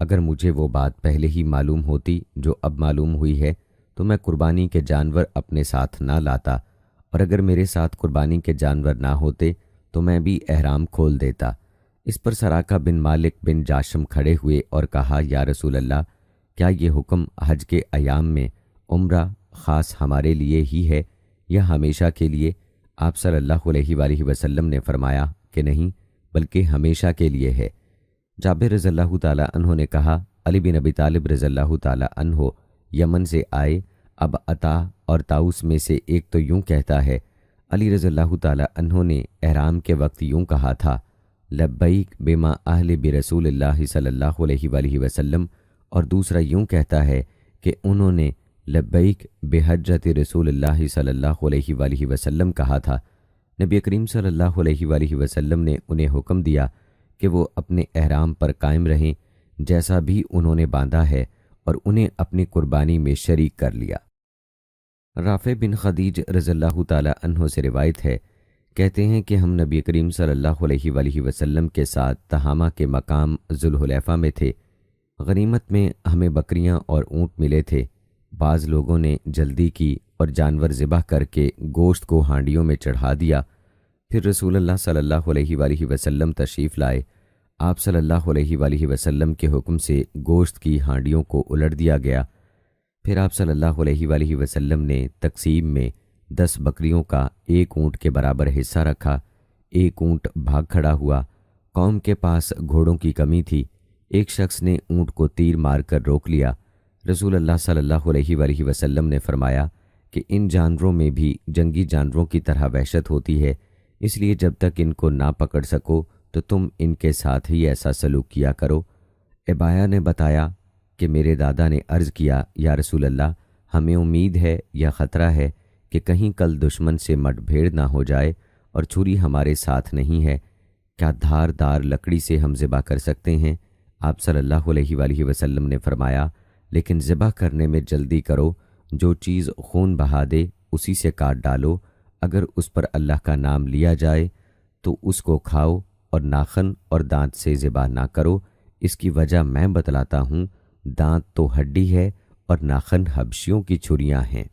اگر مجھے وہ بات پہلے ہی معلوم ہوتی جو اب معلوم ہوئی ہے تو میں قربانی کے جانور اپنے ساتھ نہ لاتا، اور اگر میرے ساتھ قربانی کے جانور نہ ہوتے تو میں بھی احرام کھول دیتا۔ اس پر سراقہ بن مالک بن جاشم کھڑے ہوئے اور کہا، یا رسول اللہ، کیا یہ حکم حج کے ایام میں عمرہ خاص ہمارے لیے ہی ہے یا ہمیشہ کے لیے؟ آپ صلی اللہ علیہ وآلہ وسلم نے فرمایا کہ نہیں، بلکہ ہمیشہ کے لیے ہے۔ جابر رضی اللہ تعالی عنہ نے کہا، علی بن ابی طالب رضی اللہ تعالی عنہ یمن سے آئے، اب عطا اور طاؤس میں سے ایک تو یوں کہتا ہے، علی رضی اللہ تعالی عنہ نے احرام کے وقت یوں کہا تھا، لبیک بما اہل برسول اللہ صلی اللہ علیہ وآلہ وسلم، اور دوسرا یوں کہتا ہے کہ انہوں نے لبیک بحجت رسول اللہ صلی اللہ علیہ وآلہ وسلم کہا تھا۔ نبی کریم صلی اللہ علیہ وآلہ وسلم نے انہیں حکم دیا کہ وہ اپنے احرام پر قائم رہیں جیسا بھی انہوں نے باندھا ہے، اور انہیں اپنی قربانی میں شریک کر لیا۔ رافع بن خدیج رضی اللہ تعالی عنہ سے روایت ہے، کہتے ہیں کہ ہم نبی کریم صلی اللہ علیہ وآلہ وسلم کے ساتھ تہامہ کے مقام ذوالحلیفہ میں تھے۔ غنیمت میں ہمیں بکریاں اور اونٹ ملے تھے۔ بعض لوگوں نے جلدی کی اور جانور ذبح کر کے گوشت کو ہانڈیوں میں چڑھا دیا۔ پھر رسول اللہ صلی اللہ علیہ وآلہ وسلم تشریف لائے۔ آپ صلی اللہ علیہ وآلہ وسلم کے حکم سے گوشت کی ہانڈیوں کو الٹ دیا گیا۔ پھر آپ صلی اللہ علیہ وآلہ وسلم نے تقسیم میں 10 بکریوں کا ایک اونٹ کے برابر حصہ رکھا۔ ایک اونٹ بھاگ کھڑا ہوا۔ قوم کے پاس گھوڑوں کی کمی تھی۔ ایک شخص نے اونٹ کو تیر مار کر روک لیا۔ رسول اللہ صلی اللہ علیہ وآلہ وسلم نے فرمایا کہ ان جانوروں میں بھی جنگی جانوروں کی طرح وحشت ہوتی ہے، اس لیے جب تک ان کو نہ پکڑ سکو تو تم ان کے ساتھ ہی ایسا سلوک کیا کرو۔ ابایا نے بتایا کہ میرے دادا نے عرض کیا، یا رسول اللہ، ہمیں امید ہے یا خطرہ ہے کہ کہیں کل دشمن سے مٹ بھیڑ نہ ہو جائے اور چھری ہمارے ساتھ نہیں ہے، کیا دھار دار لکڑی سے ہم ذبح کر سکتے ہیں؟ آپ صلی اللہ علیہ وآلہ وسلم نے فرمایا، لیکن ذبح کرنے میں جلدی کرو، جو چیز خون بہا دے اسی سے کاٹ ڈالو، اگر اس پر اللہ کا نام لیا جائے تو اس کو کھاؤ، اور ناخن اور دانت سے ذبح نہ کرو۔ اس کی وجہ میں بتلاتا ہوں، دانت تو ہڈی ہے اور ناخن حبشیوں کی چھریاں ہیں۔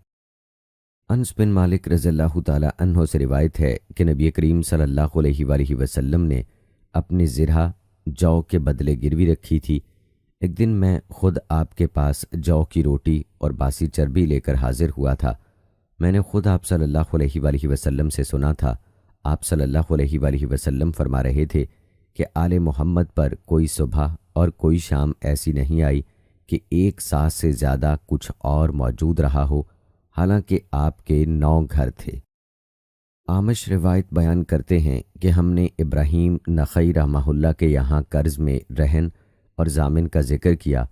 انس بن مالک رضی اللہ تعالی عنہ سے روایت ہے کہ نبی کریم صلی اللہ علیہ وآلہ وسلم نے اپنی زرہ جو کے بدلے گروی رکھی تھی۔ ایک دن میں خود آپ کے پاس جو کی روٹی اور باسی چربی لے کر حاضر ہوا تھا۔ میں نے خود آپ صلی اللہ علیہ وآلہ وسلم سے سنا تھا۔ آپ صلی اللہ علیہ وآلہ وسلم فرما رہے تھے کہ آل محمد پر کوئی صبح اور کوئی شام ایسی نہیں آئی کہ ایک ساس سے زیادہ کچھ اور موجود رہا ہو، حالانکہ آپ کے 9 گھر تھے۔ آمش روایت بیان کرتے ہیں کہ ہم نے ابراہیم نخعی رحمہ اللہ کے یہاں قرض میں رہن اور ضامن کا ذکر کیا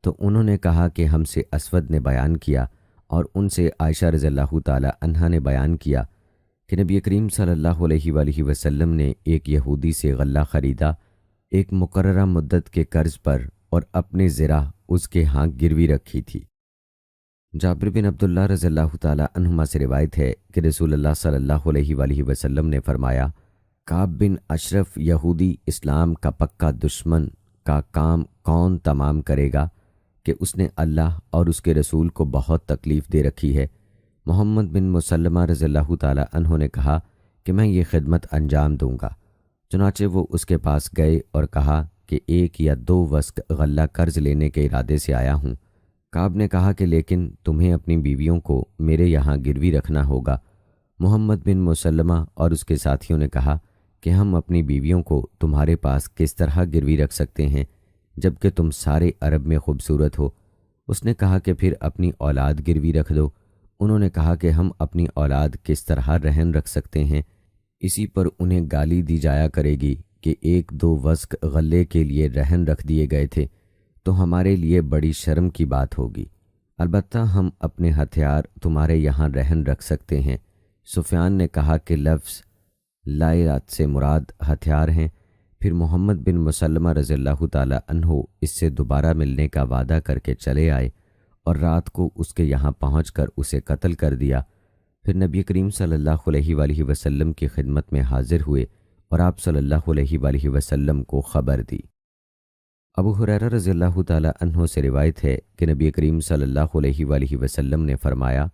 تو انہوں نے کہا کہ ہم سے اسود نے بیان کیا، اور ان سے عائشہ رضی اللہ تعالی عنہا نے بیان کیا کہ نبی کریم صلی اللہ علیہ وآلہ وسلم نے ایک یہودی سے غلہ خریدا ایک مقررہ مدت کے قرض پر، اور اپنے زرہ اس کے ہاں گروی رکھی تھی۔ جابر بن عبداللہ رضی اللہ تعالی عنہما سے روایت ہے کہ رسول اللہ صلی اللہ علیہ وآلہ وسلم نے فرمایا، کعب بن اشرف یہودی اسلام کا پکا دشمن کا کام کون تمام کرے گا کہ اس نے اللہ اور اس کے رسول کو بہت تکلیف دے رکھی ہے؟ محمد بن مسلمہ رضی اللہ تعالی عنہ نے کہا کہ میں یہ خدمت انجام دوں گا۔ چنانچہ وہ اس کے پاس گئے اور کہا کہ 1 یا 2 وسق غلہ قرض لینے کے ارادے سے آیا ہوں۔ کعب نے کہا کہ لیکن تمہیں اپنی بیویوں کو میرے یہاں گروی رکھنا ہوگا۔ محمد بن مسلمہ اور اس کے ساتھیوں نے کہا کہ ہم اپنی بیویوں کو تمہارے پاس کس طرح گروی رکھ سکتے ہیں جبکہ تم سارے عرب میں خوبصورت ہو؟ اس نے کہا کہ پھر اپنی اولاد گروی رکھ دو۔ انہوں نے کہا کہ ہم اپنی اولاد کس طرح رہن رکھ سکتے ہیں؟ اسی پر انہیں گالی دی جایا کرے گی کہ 1-2 وسق غلے کے لیے رہن رکھ دیے گئے تھے تو ہمارے لیے بڑی شرم کی بات ہوگی، البتہ ہم اپنے ہتھیار تمہارے یہاں رہن رکھ سکتے ہیں۔ سفیان نے کہا کہ لفظ لائرات سے مراد ہتھیار ہیں۔ پھر محمد بن مسلمہ رضی اللہ تعالی عنہ اس سے دوبارہ ملنے کا وعدہ کر کے چلے آئے اور رات کو اس کے یہاں پہنچ کر اسے قتل کر دیا۔ پھر نبی کریم صلی اللہ علیہ وآلہ وسلم کی خدمت میں حاضر ہوئے اور آپ صلی اللہ علیہ وآلہ وسلم کو خبر دی۔ ابو ہریرہ رضی اللہ تعالی عنہ سے روایت ہے کہ نبی کریم صلی اللہ علیہ وآلہ وسلم نے فرمایا،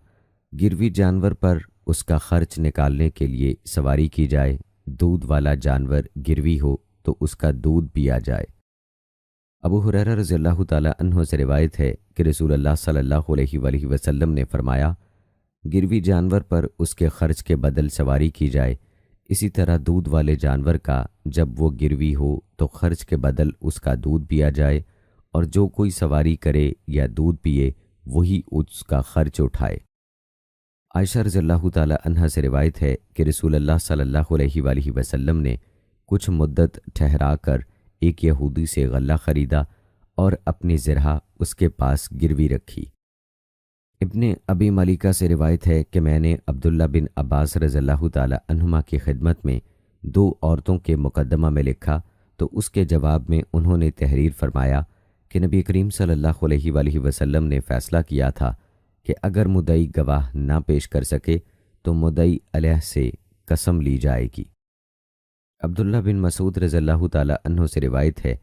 گروی جانور پر اس کا خرچ نکالنے کے لیے سواری کی جائے، دودھ والا جانور گروی ہو تو اس کا دودھ پیا جائے۔ ابو ہریرہ رضی اللہ تعالی عنہ سے روایت ہے کہ رسول اللہ صلی اللہ علیہ وآلہ وسلم نے فرمایا، گروی جانور پر اس کے خرچ کے بدل سواری کی جائے، اسی طرح دودھ والے جانور کا جب وہ گروی ہو تو خرچ کے بدل اس کا دودھ پیا جائے، اور جو کوئی سواری کرے یا دودھ پیے وہی اس کا خرچ اٹھائے۔ عائشہ رضی اللہ تعالی عنہا سے روایت ہے کہ رسول اللہ صلی اللہ علیہ وآلہ وسلم نے کچھ مدت ٹھہرا کر ایک یہودی سے غلہ خریدا اور اپنی زرہ اس کے پاس گروی رکھی۔ ابن ابی ملیکہ سے روایت ہے کہ میں نے عبداللہ بن عباس رضی اللہ تعالی عنہما کی خدمت میں 2 عورتوں کے مقدمہ میں لکھا تو اس کے جواب میں انہوں نے تحریر فرمایا کہ نبی کریم صلی اللہ علیہ وآلہ وسلم نے فیصلہ کیا تھا کہ اگر مدعی گواہ نہ پیش کر سکے تو مدعی علیہ سے قسم لی جائے گی۔ عبداللہ بن مسعود رضی اللہ تعالی عنہ سے روایت ہے،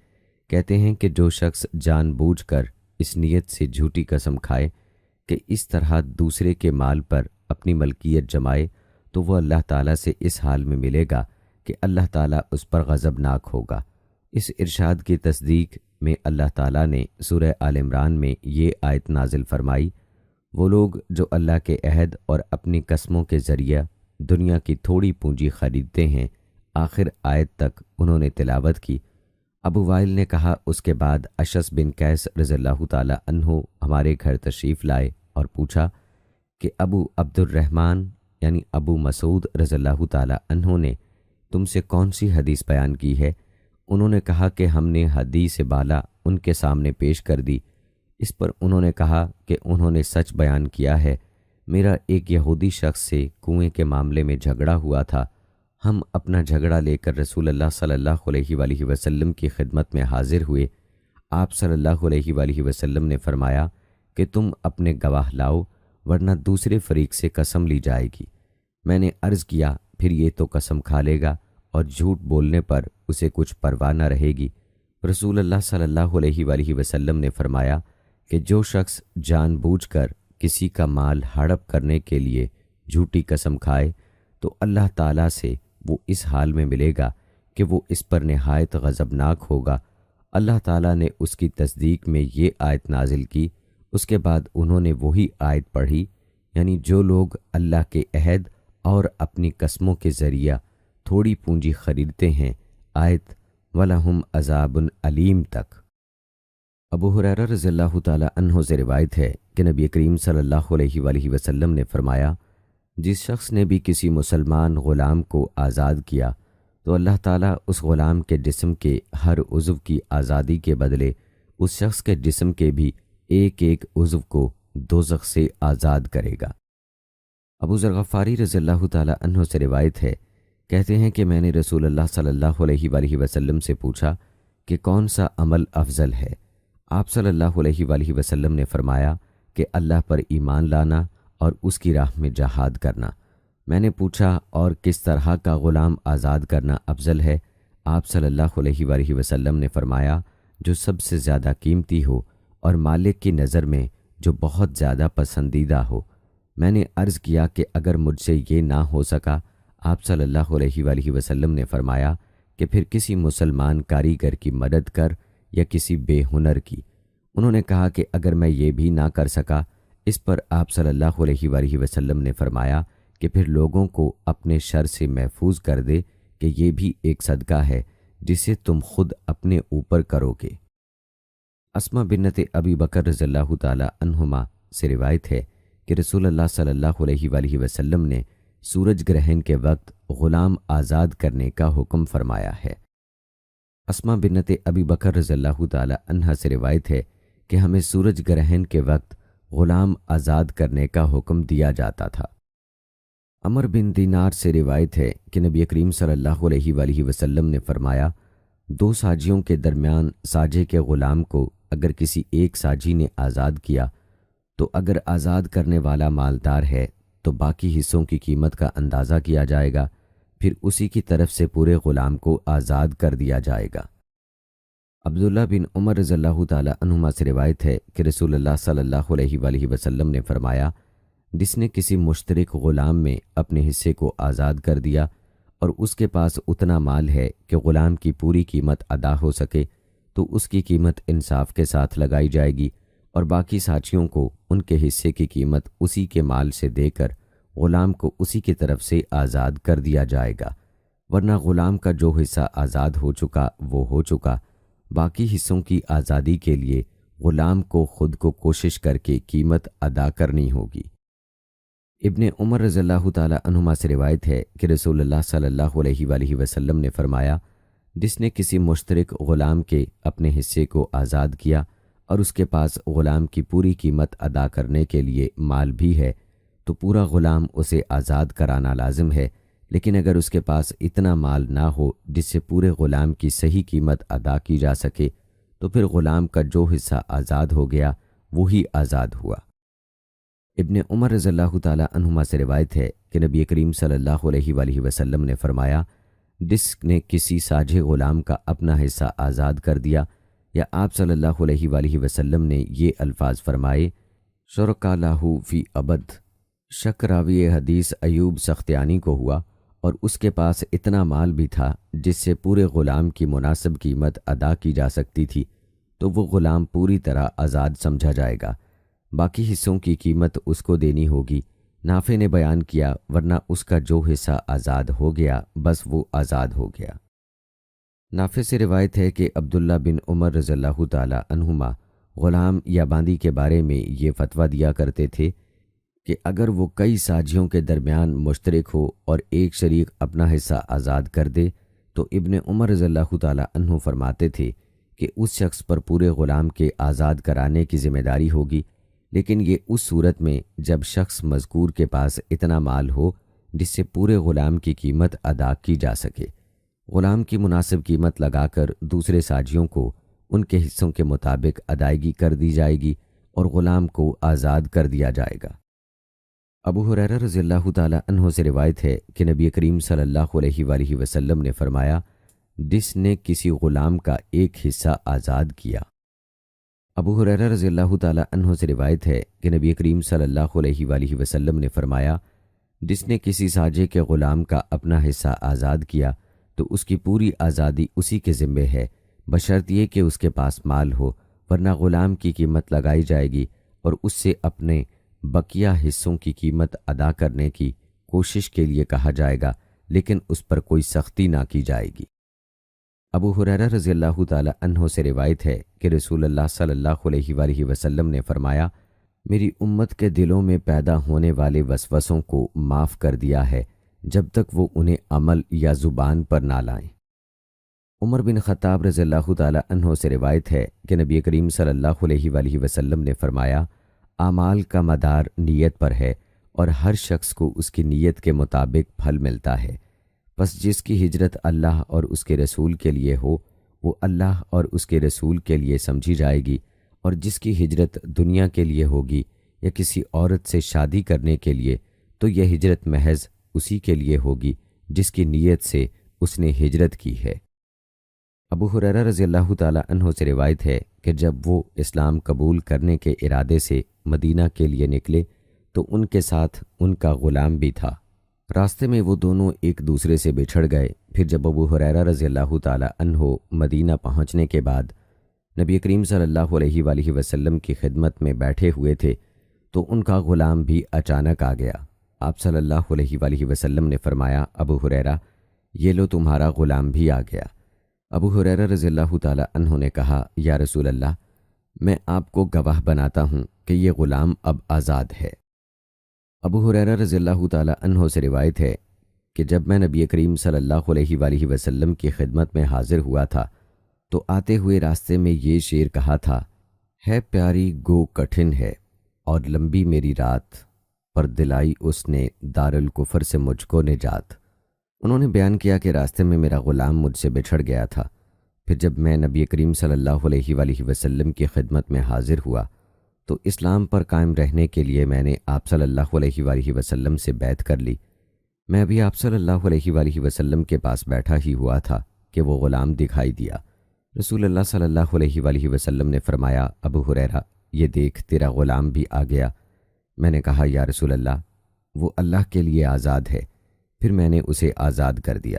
کہتے ہیں کہ جو شخص جان بوجھ کر اس نیت سے جھوٹی قسم کھائے کہ اس طرح دوسرے کے مال پر اپنی ملکیت جمائے تو وہ اللہ تعالیٰ سے اس حال میں ملے گا کہ اللہ تعالیٰ اس پر غضبناک ہوگا۔ اس ارشاد کی تصدیق میں اللہ تعالیٰ نے سورہ آل عمران میں یہ آیت نازل فرمائی، وہ لوگ جو اللہ کے عہد اور اپنی قسموں کے ذریعہ دنیا کی تھوڑی پونجی خریدتے ہیں، آخر آیت تک انہوں نے تلاوت کی۔ ابو وائل نے کہا اس کے بعد اشعث بن قیس رضی اللہ تعالی عنہ ہمارے گھر تشریف لائے اور پوچھا کہ ابو عبد الرحمن یعنی ابو مسعود رضی اللہ تعالی عنہ نے تم سے کون سی حدیث بیان کی ہے؟ انہوں نے کہا کہ ہم نے حدیث بالا ان کے سامنے پیش کر دی۔ اس پر انہوں نے کہا کہ انہوں نے سچ بیان کیا ہے، میرا ایک یہودی شخص سے کنویں کے معاملے میں جھگڑا ہوا تھا۔ ہم اپنا جھگڑا لے کر رسول اللہ صلی اللہ علیہ وآلہ وسلم کی خدمت میں حاضر ہوئے۔ آپ صلی اللہ علیہ وآلہ وسلم نے فرمایا کہ تم اپنے گواہ لاؤ ورنہ دوسرے فریق سے قسم لی جائے گی۔ میں نے عرض کیا پھر یہ تو قسم کھا لے گا اور جھوٹ بولنے پر اسے کچھ پرواہ نہ رہے گی۔ رسول اللہ صلی اللہ علیہ وآلہ وسلم نے فرمایا کہ جو شخص جان بوجھ کر کسی کا مال ہڑپ کرنے کے لیے جھوٹی قسم کھائے تو اللہ تعالیٰ سے وہ اس حال میں ملے گا کہ وہ اس پر نہایت غضبناک ہوگا۔ اللہ تعالیٰ نے اس کی تصدیق میں یہ آیت نازل کی۔ اس کے بعد انہوں نے وہی آیت پڑھی، یعنی جو لوگ اللہ کے عہد اور اپنی قسموں کے ذریعہ تھوڑی پونجی خریدتے ہیں، آیت وَلَهُمْ عَذَابٌ علیم تک۔ ابو ہریرہ رضی اللہ تعالی عنہ سے روایت ہے کہ نبی کریم صلی اللہ علیہ وآلہ وسلم نے فرمایا، جس شخص نے بھی کسی مسلمان غلام کو آزاد کیا تو اللہ تعالیٰ اس غلام کے جسم کے ہر عضو کی آزادی کے بدلے اس شخص کے جسم کے بھی ایک ایک عضو کو دوزخ سے آزاد کرے گا۔ ابو ذر غفاری رضی اللہ تعالی عنہ سے روایت ہے، کہتے ہیں کہ میں نے رسول اللہ صلی اللہ علیہ وآلہ وسلم سے پوچھا کہ کون سا عمل افضل ہے؟ آپ صلی اللہ علیہ وآلہ وسلم نے فرمایا کہ اللہ پر ایمان لانا اور اس کی راہ میں جہاد کرنا۔ میں نے پوچھا اور کس طرح کا غلام آزاد کرنا افضل ہے؟ آپ صلی اللہ علیہ وآلہ وسلم نے فرمایا جو سب سے زیادہ قیمتی ہو اور مالک کی نظر میں جو بہت زیادہ پسندیدہ ہو۔ میں نے عرض کیا کہ اگر مجھ سے یہ نہ ہو سکا؟ آپ صلی اللہ علیہ وآلہ وسلم نے فرمایا کہ پھر کسی مسلمان کاریگر کی مدد کر یا کسی بے ہنر کی۔ انہوں نے کہا کہ اگر میں یہ بھی نہ کر سکا؟ اس پر آپ صلی اللہ علیہ وآلہ وسلم نے فرمایا کہ پھر لوگوں کو اپنے شر سے محفوظ کر دے کہ یہ بھی ایک صدقہ ہے جسے تم خود اپنے اوپر کرو گے۔ اسما بنت ابی بکر رضی اللہ تعالی عنہما سے روایت ہے کہ رسول اللہ صلی اللہ علیہ وآلہ وسلم نے سورج گرہن کے وقت غلام آزاد کرنے کا حکم فرمایا ہے۔ اسما بنت ابی بکر رضی اللہ تعالی عنہا سے روایت ہے کہ ہمیں سورج گرہن کے وقت غلام آزاد کرنے کا حکم دیا جاتا تھا۔ عمر بن دینار سے روایت ہے کہ نبی کریم صلی اللہ علیہ وآلہ وسلم نے فرمایا، دو ساجیوں کے درمیان ساجے کے غلام کو اگر کسی ایک ساجی نے آزاد کیا تو اگر آزاد کرنے والا مالدار ہے تو باقی حصوں کی قیمت کا اندازہ کیا جائے گا، پھر اسی کی طرف سے پورے غلام کو آزاد کر دیا جائے گا۔ عبداللہ بن عمر رضی اللہ تعالی عنہما سے روایت ہے کہ رسول اللہ صلی اللہ علیہ وآلہ وسلم نے فرمایا، جس نے کسی مشترک غلام میں اپنے حصے کو آزاد کر دیا اور اس کے پاس اتنا مال ہے کہ غلام کی پوری قیمت ادا ہو سکے تو اس کی قیمت انصاف کے ساتھ لگائی جائے گی اور باقی ساتھیوں کو ان کے حصے کی قیمت اسی کے مال سے دے کر غلام کو اسی کی طرف سے آزاد کر دیا جائے گا، ورنہ غلام کا جو حصہ آزاد ہو چکا وہ ہو چکا۔ باقی حصوں کی آزادی کے لیے غلام کو خود کو کوشش کر کے قیمت ادا کرنی ہوگی۔ ابن عمر رضی اللہ تعالی عنہما سے روایت ہے کہ رسول اللہ صلی اللہ علیہ وآلہ وسلم نے فرمایا، جس نے کسی مشترک غلام کے اپنے حصے کو آزاد کیا اور اس کے پاس غلام کی پوری قیمت ادا کرنے کے لیے مال بھی ہے تو پورا غلام اسے آزاد کرانا لازم ہے، لیکن اگر اس کے پاس اتنا مال نہ ہو جس سے پورے غلام کی صحیح قیمت ادا کی جا سکے تو پھر غلام کا جو حصہ آزاد ہو گیا وہی آزاد ہوا۔ ابن عمر رضی اللہ تعالی عنہما سے روایت ہے کہ نبی کریم صلی اللہ علیہ وآلہ وسلم نے فرمایا، جس نے کسی ساجھے غلام کا اپنا حصہ آزاد کر دیا، یا آپ صلی اللہ علیہ وآلہ وسلم نے یہ الفاظ فرمائے، شرکا لہو فی ابد۔ شک راوی حدیث ایوب سختیانی کو ہوا اور اس کے پاس اتنا مال بھی تھا جس سے پورے غلام کی مناسب قیمت ادا کی جا سکتی تھی تو وہ غلام پوری طرح آزاد سمجھا جائے گا، باقی حصوں کی قیمت اس کو دینی ہوگی۔ نافع نے بیان کیا، ورنہ اس کا جو حصہ آزاد ہو گیا بس وہ آزاد ہو گیا۔ نافع سے روایت ہے کہ عبداللہ بن عمر رضی اللہ تعالی عنہما غلام یا باندی کے بارے میں یہ فتویٰ دیا کرتے تھے کہ اگر وہ کئی ساجیوں کے درمیان مشترک ہو اور ایک شریک اپنا حصہ آزاد کر دے تو ابن عمر رضی اللہ تعالیٰ عنہ فرماتے تھے کہ اس شخص پر پورے غلام کے آزاد کرانے کی ذمہ داری ہوگی، لیکن یہ اس صورت میں جب شخص مذکور کے پاس اتنا مال ہو جس سے پورے غلام کی قیمت ادا کی جا سکے۔ غلام کی مناسب قیمت لگا کر دوسرے ساجیوں کو ان کے حصوں کے مطابق ادائیگی کر دی جائے گی اور غلام کو آزاد کر دیا جائے گا۔ ابو ہریرہ رضی اللہ تعالیٰ عنہ سے روایت ہے کہ نبی کریم صلی اللہ علیہ وآلہ وسلم نے فرمایا، جس نے کسی غلام کا ایک حصہ آزاد کیا۔ ابو ہریرہ رضی اللہ تعالیٰ عنہ سے روایت ہے کہ نبی کریم صلی اللہ علیہ وآلہ وسلم نے فرمایا، جس نے کسی ساجے کے غلام کا اپنا حصہ آزاد کیا تو اس کی پوری آزادی اسی کے ذمے ہے، بشرط یہ کہ اس کے پاس مال ہو، ورنہ غلام کی قیمت لگائی جائے گی اور اس سے اپنے بقیہ حصوں کی قیمت ادا کرنے کی کوشش کے لیے کہا جائے گا، لیکن اس پر کوئی سختی نہ کی جائے گی۔ ابو ہریرہ رضی اللہ تعالیٰ عنہ سے روایت ہے کہ رسول اللہ صلی اللہ علیہ وآلہ وسلم نے فرمایا، میری امت کے دلوں میں پیدا ہونے والے وسوسوں کو معاف کر دیا ہے جب تک وہ انہیں عمل یا زبان پر نہ لائیں۔ عمر بن خطاب رضی اللہ تعالیٰ عنہ سے روایت ہے کہ نبی کریم صلی اللہ علیہ وآلہ وسلم نے فرمایا، اعمال کا مدار نیت پر ہے اور ہر شخص کو اس کی نیت کے مطابق پھل ملتا ہے، پس جس کی ہجرت اللہ اور اس کے رسول کے لیے ہو وہ اللہ اور اس کے رسول کے لیے سمجھی جائے گی، اور جس کی ہجرت دنیا کے لیے ہوگی یا کسی عورت سے شادی کرنے کے لیے تو یہ ہجرت محض اسی کے لیے ہوگی جس کی نیت سے اس نے ہجرت کی ہے۔ ابو ہریرہ رضی اللہ تعالیٰ عنہ سے روایت ہے کہ جب وہ اسلام قبول کرنے کے ارادے سے مدینہ کے لیے نکلے تو ان کے ساتھ ان کا غلام بھی تھا۔ راستے میں وہ دونوں ایک دوسرے سے بچھڑ گئے۔ پھر جب ابو ہریرہ رضی اللہ تعالیٰ عنہ مدینہ پہنچنے کے بعد نبی کریم صلی اللہ علیہ وآلہ وسلم کی خدمت میں بیٹھے ہوئے تھے تو ان کا غلام بھی اچانک آ گیا۔ آپ صلی اللہ علیہ وآلہ وسلم نے فرمایا، ابو ہریرہ، یہ لو تمہارا غلام بھی آ گیا۔ ابو ہریرہ رضی اللہ تعالیٰ عنہ نے کہا، یا رسول اللہ، میں آپ کو گواہ بناتا ہوں کہ یہ غلام اب آزاد ہے۔ ابو ہریرہ رضی اللہ تعالیٰ عنہ سے روایت ہے کہ جب میں نبی کریم صلی اللہ علیہ وآلہ وسلم کی خدمت میں حاضر ہوا تھا تو آتے ہوئے راستے میں یہ شعر کہا تھا، ہے پیاری گو کٹھن ہے اور لمبی میری رات، پر دلائی اس نے دارالکفر سے مجھ کو نجات۔ انہوں نے بیان کیا کہ راستے میں میرا غلام مجھ سے بچھڑ گیا تھا۔ پھر جب میں نبی کریم صلی اللہ علیہ وآلہ وسلم کی خدمت میں حاضر ہوا تو اسلام پر قائم رہنے کے لیے میں نے آپ صلی اللہ علیہ وآلہ وسلم سے بیعت کر لی۔ میں ابھی آپ صلی اللہ علیہ وآلہ وسلم کے پاس بیٹھا ہی ہوا تھا کہ وہ غلام دکھائی دیا۔ رسول اللہ صلی اللہ علیہ وآلہ وسلم نے فرمایا، ابو ہریرہ، یہ دیکھ تیرا غلام بھی آ گیا۔ میں نے کہا، یا رسول اللہ، وہ اللہ کے لیے آزاد ہے۔ پھر میں نے اسے آزاد کر دیا۔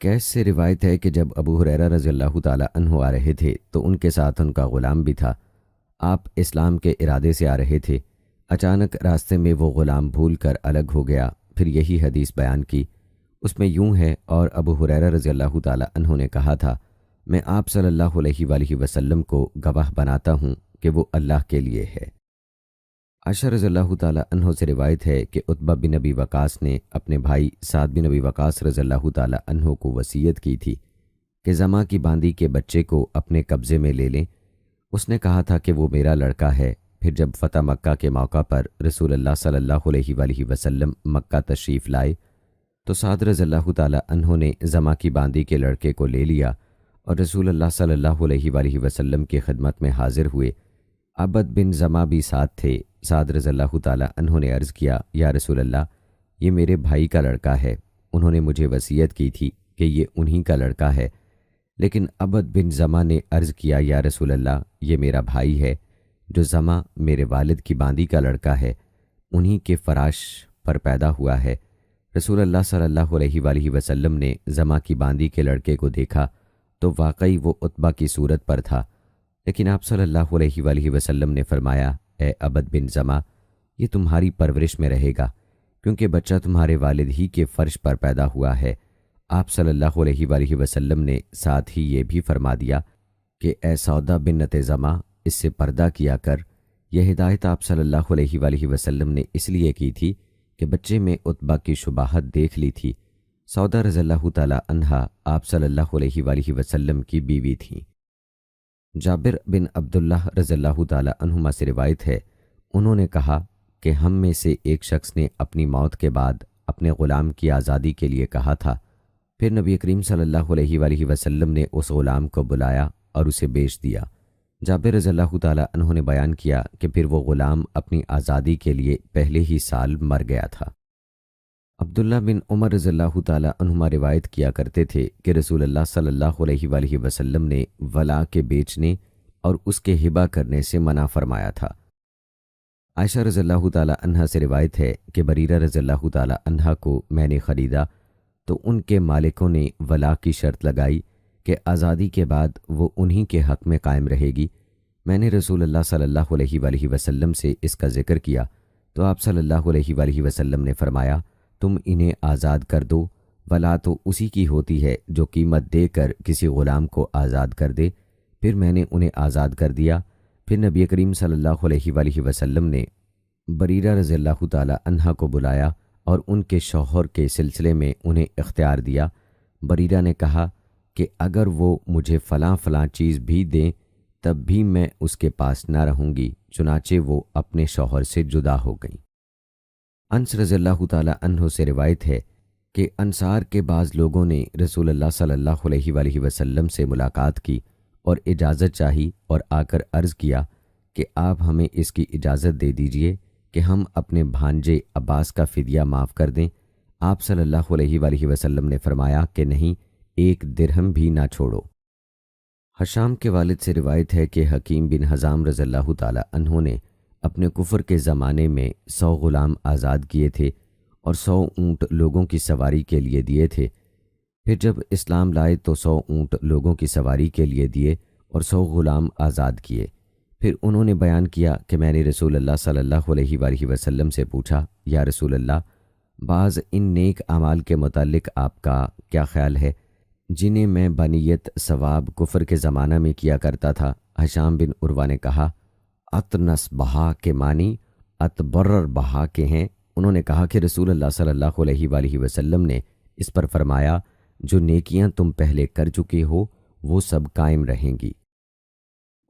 کیس سے روایت ہے کہ جب ابو ہریرہ رضی اللہ تعالیٰ عنہ آ رہے تھے تو ان کے ساتھ ان کا غلام بھی تھا۔ آپ اسلام کے ارادے سے آ رہے تھے، اچانک راستے میں وہ غلام بھول کر الگ ہو گیا۔ پھر یہی حدیث بیان کی۔ اس میں یوں ہے، اور ابو ہریرہ رضی اللہ تعالیٰ عنہ نے کہا تھا، میں آپ صلی اللہ علیہ وآلہ وسلم کو گواہ بناتا ہوں کہ وہ اللہ کے لیے ہے۔ عائشہ رضی اللہ تعالیٰ عنہ سے روایت ہے کہ عتبہ بن ابی وقاص نے اپنے بھائی سعد بن ابی وقاص رضی اللہ تعالیٰ عنہ کو وصیت کی تھی کہ زما کی باندی کے بچے کو اپنے قبضے میں لے لیں۔ اس نے کہا تھا کہ وہ میرا لڑکا ہے۔ پھر جب فتح مکہ کے موقع پر رسول اللہ صلی اللہ علیہ وآلہ وسلم مکہ تشریف لائے تو سعد رضی اللہ تعالیٰ عنہ نے زما کی باندی کے لڑکے کو لے لیا اور رسول اللہ صلی اللہ علیہ وآلہ وسلم کی خدمت میں حاضر ہوئے۔ عبد بن زما بھی ساتھ تھے۔ سعد رضی اللہ تعالیٰ عنہ نے عرض کیا، یا رسول اللہ، یہ میرے بھائی کا لڑکا ہے، انہوں نے مجھے وصیت کی تھی کہ یہ انہی کا لڑکا ہے۔ لیکن عبد بن زما نے عرض کیا، یا رسول اللہ، یہ میرا بھائی ہے جو زما میرے والد کی باندی کا لڑکا ہے، انہی کے فراش پر پیدا ہوا ہے۔ رسول اللہ صلی اللہ علیہ وآلہ وسلم نے زما کی باندی کے لڑکے کو دیکھا تو واقعی وہ عتبہ کی صورت پر تھا، لیکن آپ صلی اللہ علیہ وآلہ وسلم نے فرمایا، اے عبد بن زما، یہ تمہاری پرورش میں رہے گا کیونکہ بچہ تمہارے والد ہی کے فرش پر پیدا ہوا ہے۔ آپ صلی اللہ علیہ وآلہ وسلم نے ساتھ ہی یہ بھی فرما دیا کہ اے سودا بنت زما، اس سے پردہ کیا کر، یہ ہدایت آپ صلی اللہ علیہ وآلہ وسلم نے اس لیے کی تھی کہ بچے میں عتبہ کی شباہت دیکھ لی تھی۔ سودا رضی اللہ تعالی عنہا آپ صلی اللہ علیہ وآلہ وسلم کی بیوی تھیں۔ جابر بن عبداللہ رضی اللہ تعالی عنہما سے روایت ہے، انہوں نے کہا کہ ہم میں سے ایک شخص نے اپنی موت کے بعد اپنے غلام کی آزادی کے لیے کہا تھا، پھر نبی کریم صلی اللہ علیہ وآلہ وسلم نے اس غلام کو بلایا اور اسے بیچ دیا۔ جابر رضی اللہ تعالی عنہ نے بیان کیا کہ پھر وہ غلام اپنی آزادی کے لیے پہلے ہی سال مر گیا تھا۔ عبداللہ بن عمر رضی اللہ تعالی عنہما روایت کیا کرتے تھے کہ رسول اللہ صلی اللہ علیہ وآلہ وسلم نے ولا کے بیچنے اور اس کے ہبہ کرنے سے منع فرمایا تھا۔ عائشہ رضی اللہ تعالی عنہا سے روایت ہے کہ بریرہ رضی اللہ تعالی عنہا کو میں نے خریدا تو ان کے مالکوں نے ولا کی شرط لگائی کہ آزادی کے بعد وہ انہی کے حق میں قائم رہے گی۔ میں نے رسول اللہ صلی اللہ علیہ وآلہ وسلم سے اس کا ذکر کیا تو آپ صلی اللہ علیہ وآلہ وسلم نے فرمایا، تم انہیں آزاد کر دو، ولا تو اسی کی ہوتی ہے جو قیمت دے کر کسی غلام کو آزاد کر دے۔ پھر میں نے انہیں آزاد کر دیا۔ پھر نبی کریم صلی اللہ علیہ وآلہ وسلم نے بریرہ رضی اللہ تعالی عنہا کو بلایا اور ان کے شوہر کے سلسلے میں انہیں اختیار دیا۔ بریرہ نے کہا کہ اگر وہ مجھے فلاں فلاں چیز بھی دیں تب بھی میں اس کے پاس نہ رہوں گی، چنانچہ وہ اپنے شوہر سے جدا ہو گئیں۔ انس رضی اللہ تعالی عنہ سے روایت ہے کہ انصار کے بعض لوگوں نے رسول اللہ صلی اللہ علیہ وآلہ وسلم سے ملاقات کی اور اجازت چاہی اور آ کر عرض کیا کہ آپ ہمیں اس کی اجازت دے دیجئے کہ ہم اپنے بھانجے عباس کا فدیہ معاف کر دیں۔ آپ صلی اللہ علیہ وآلہ وسلم نے فرمایا کہ نہیں، ایک درہم بھی نہ چھوڑو۔ حشام کے والد سے روایت ہے کہ حکیم بن حزام رضی اللہ تعالی عنہ نے اپنے کفر کے زمانے میں 100 غلام آزاد کیے تھے اور 100 اونٹ لوگوں کی سواری کے لیے دیے تھے۔ پھر جب اسلام لائے تو 100 اونٹ لوگوں کی سواری کے لیے دیے اور 100 غلام آزاد کیے۔ پھر انہوں نے بیان کیا کہ میں نے رسول اللہ صلی اللہ علیہ وآلہ وسلم سے پوچھا، یا رسول اللہ، بعض ان نیک اعمال کے متعلق آپ کا کیا خیال ہے جنہیں میں بنیت ثواب کفر کے زمانہ میں کیا کرتا تھا؟ حشام بن عروہ نے کہا، اتنس بہا کے معنی اتبرر بہا کے ہیں۔ انہوں نے کہا کہ رسول اللہ صلی اللہ علیہ وآلہ وسلم نے اس پر فرمایا، جو نیکیاں تم پہلے کر چکے ہو وہ سب قائم رہیں گی۔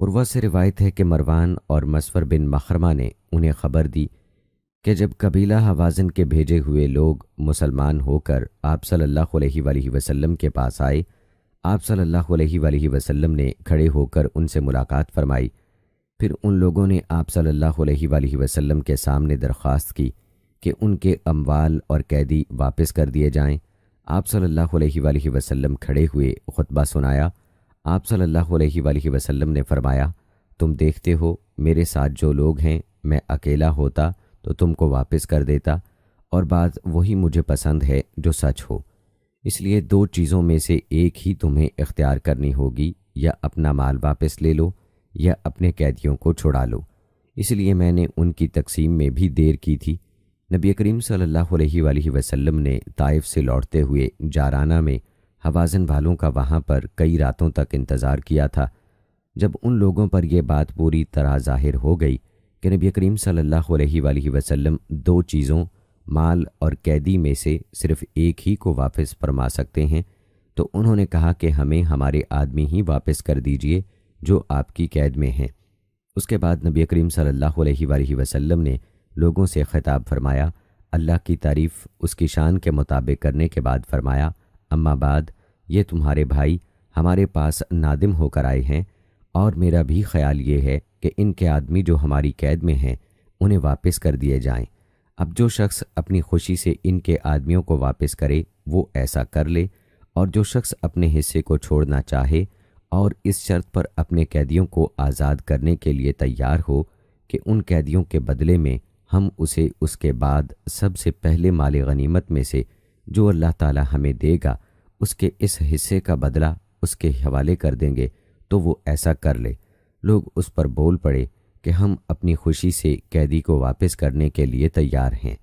عروہ سے روایت ہے کہ مروان اور مسور بن مخرمہ نے انہیں خبر دی کہ جب قبیلہ حوازن کے بھیجے ہوئے لوگ مسلمان ہو کر آپ صلی اللہ علیہ وآلہ وسلم کے پاس آئے، آپ صلی اللہ علیہ وآلہ وسلم نے کھڑے ہو کر ان سے ملاقات فرمائی۔ پھر ان لوگوں نے آپ صلی اللہ علیہ وآلہ وسلم کے سامنے درخواست کی کہ ان کے اموال اور قیدی واپس کر دیے جائیں۔ آپ صلی اللہ علیہ وآلہ وسلم کھڑے ہوئے خطبہ سنایا۔ آپ صلی اللہ علیہ وآلہ وسلم نے فرمایا، تم دیکھتے ہو میرے ساتھ جو لوگ ہیں، میں اکیلا ہوتا تو تم کو واپس کر دیتا، اور بات وہی مجھے پسند ہے جو سچ ہو۔ اس لیے 2 چیزوں میں سے ایک ہی تمہیں اختیار کرنی ہوگی، یا اپنا مال واپس لے لو یا اپنے قیدیوں کو چھڑا لو۔ اس لیے میں نے ان کی تقسیم میں بھی دیر کی تھی۔ نبی کریم صلی اللہ علیہ وآلہ وسلم نے طائف سے لوٹتے ہوئے جارانہ میں حوازن والوں کا وہاں پر کئی راتوں تک انتظار کیا تھا۔ جب ان لوگوں پر یہ بات پوری طرح ظاہر ہو گئی کہ نبی کریم صلی اللہ علیہ وآلہ وسلم 2 چیزوں مال اور قیدی میں سے صرف ایک ہی کو واپس فرما سکتے ہیں، تو انہوں نے کہا کہ ہمیں ہمارے آدمی ہی واپس کر دیجئے جو آپ کی قید میں ہیں۔ اس کے بعد نبی کریم صلی اللہ علیہ وآلہ وسلم نے لوگوں سے خطاب فرمایا، اللہ کی تعریف اس کی شان کے مطابق کرنے کے بعد فرمایا، اما بعد، یہ تمہارے بھائی ہمارے پاس نادم ہو کر آئے ہیں، اور میرا بھی خیال یہ ہے کہ ان کے آدمی جو ہماری قید میں ہیں انہیں واپس کر دیے جائیں۔ اب جو شخص اپنی خوشی سے ان کے آدمیوں کو واپس کرے وہ ایسا کر لے، اور جو شخص اپنے حصے کو چھوڑنا چاہے اور اس شرط پر اپنے قیدیوں کو آزاد کرنے کے لیے تیار ہو کہ ان قیدیوں کے بدلے میں ہم اسے اس کے بعد سب سے پہلے مال غنیمت میں سے جو اللہ تعالی ہمیں دے گا اس کے اس حصے کا بدلہ اس کے حوالے کر دیں گے، تو وہ ایسا کر لے۔ لوگ اس پر بول پڑے کہ ہم اپنی خوشی سے قیدی کو واپس کرنے کے لیے تیار ہیں۔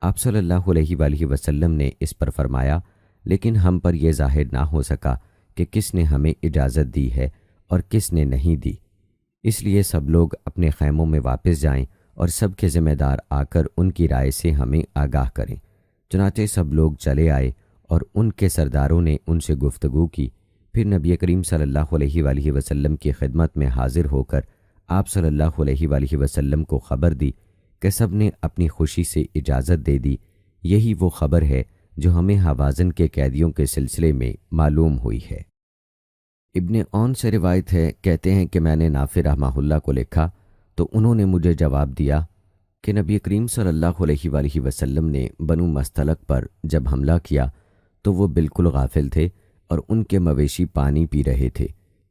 آپ صلی اللہ علیہ وآلہ وسلم نے اس پر فرمایا، لیکن ہم پر یہ ظاہر نہ ہو سکا کہ کس نے ہمیں اجازت دی ہے اور کس نے نہیں دی۔ اس لیے سب لوگ اپنے خیموں میں واپس جائیں اور سب کے ذمہ دار آ کر ان کی رائے سے ہمیں آگاہ کریں۔ چنانچہ سب لوگ چلے آئے اور ان کے سرداروں نے ان سے گفتگو کی۔ پھر نبی کریم صلی اللہ علیہ وآلہ وسلم کی خدمت میں حاضر ہو کر آپ صلی اللہ علیہ وآلہ وسلم کو خبر دی کہ سب نے اپنی خوشی سے اجازت دے دی۔ یہی وہ خبر ہے جو ہمیں حوازن کے قیدیوں کے سلسلے میں معلوم ہوئی ہے۔ ابن اون سے روایت ہے، کہتے ہیں کہ میں نے نافع رحمہ اللہ کو لکھا تو انہوں نے مجھے جواب دیا کہ نبی کریم صلی اللہ علیہ وآلہ وسلم نے بنو مستلق پر جب حملہ کیا تو وہ بالکل غافل تھے اور ان کے مویشی پانی پی رہے تھے۔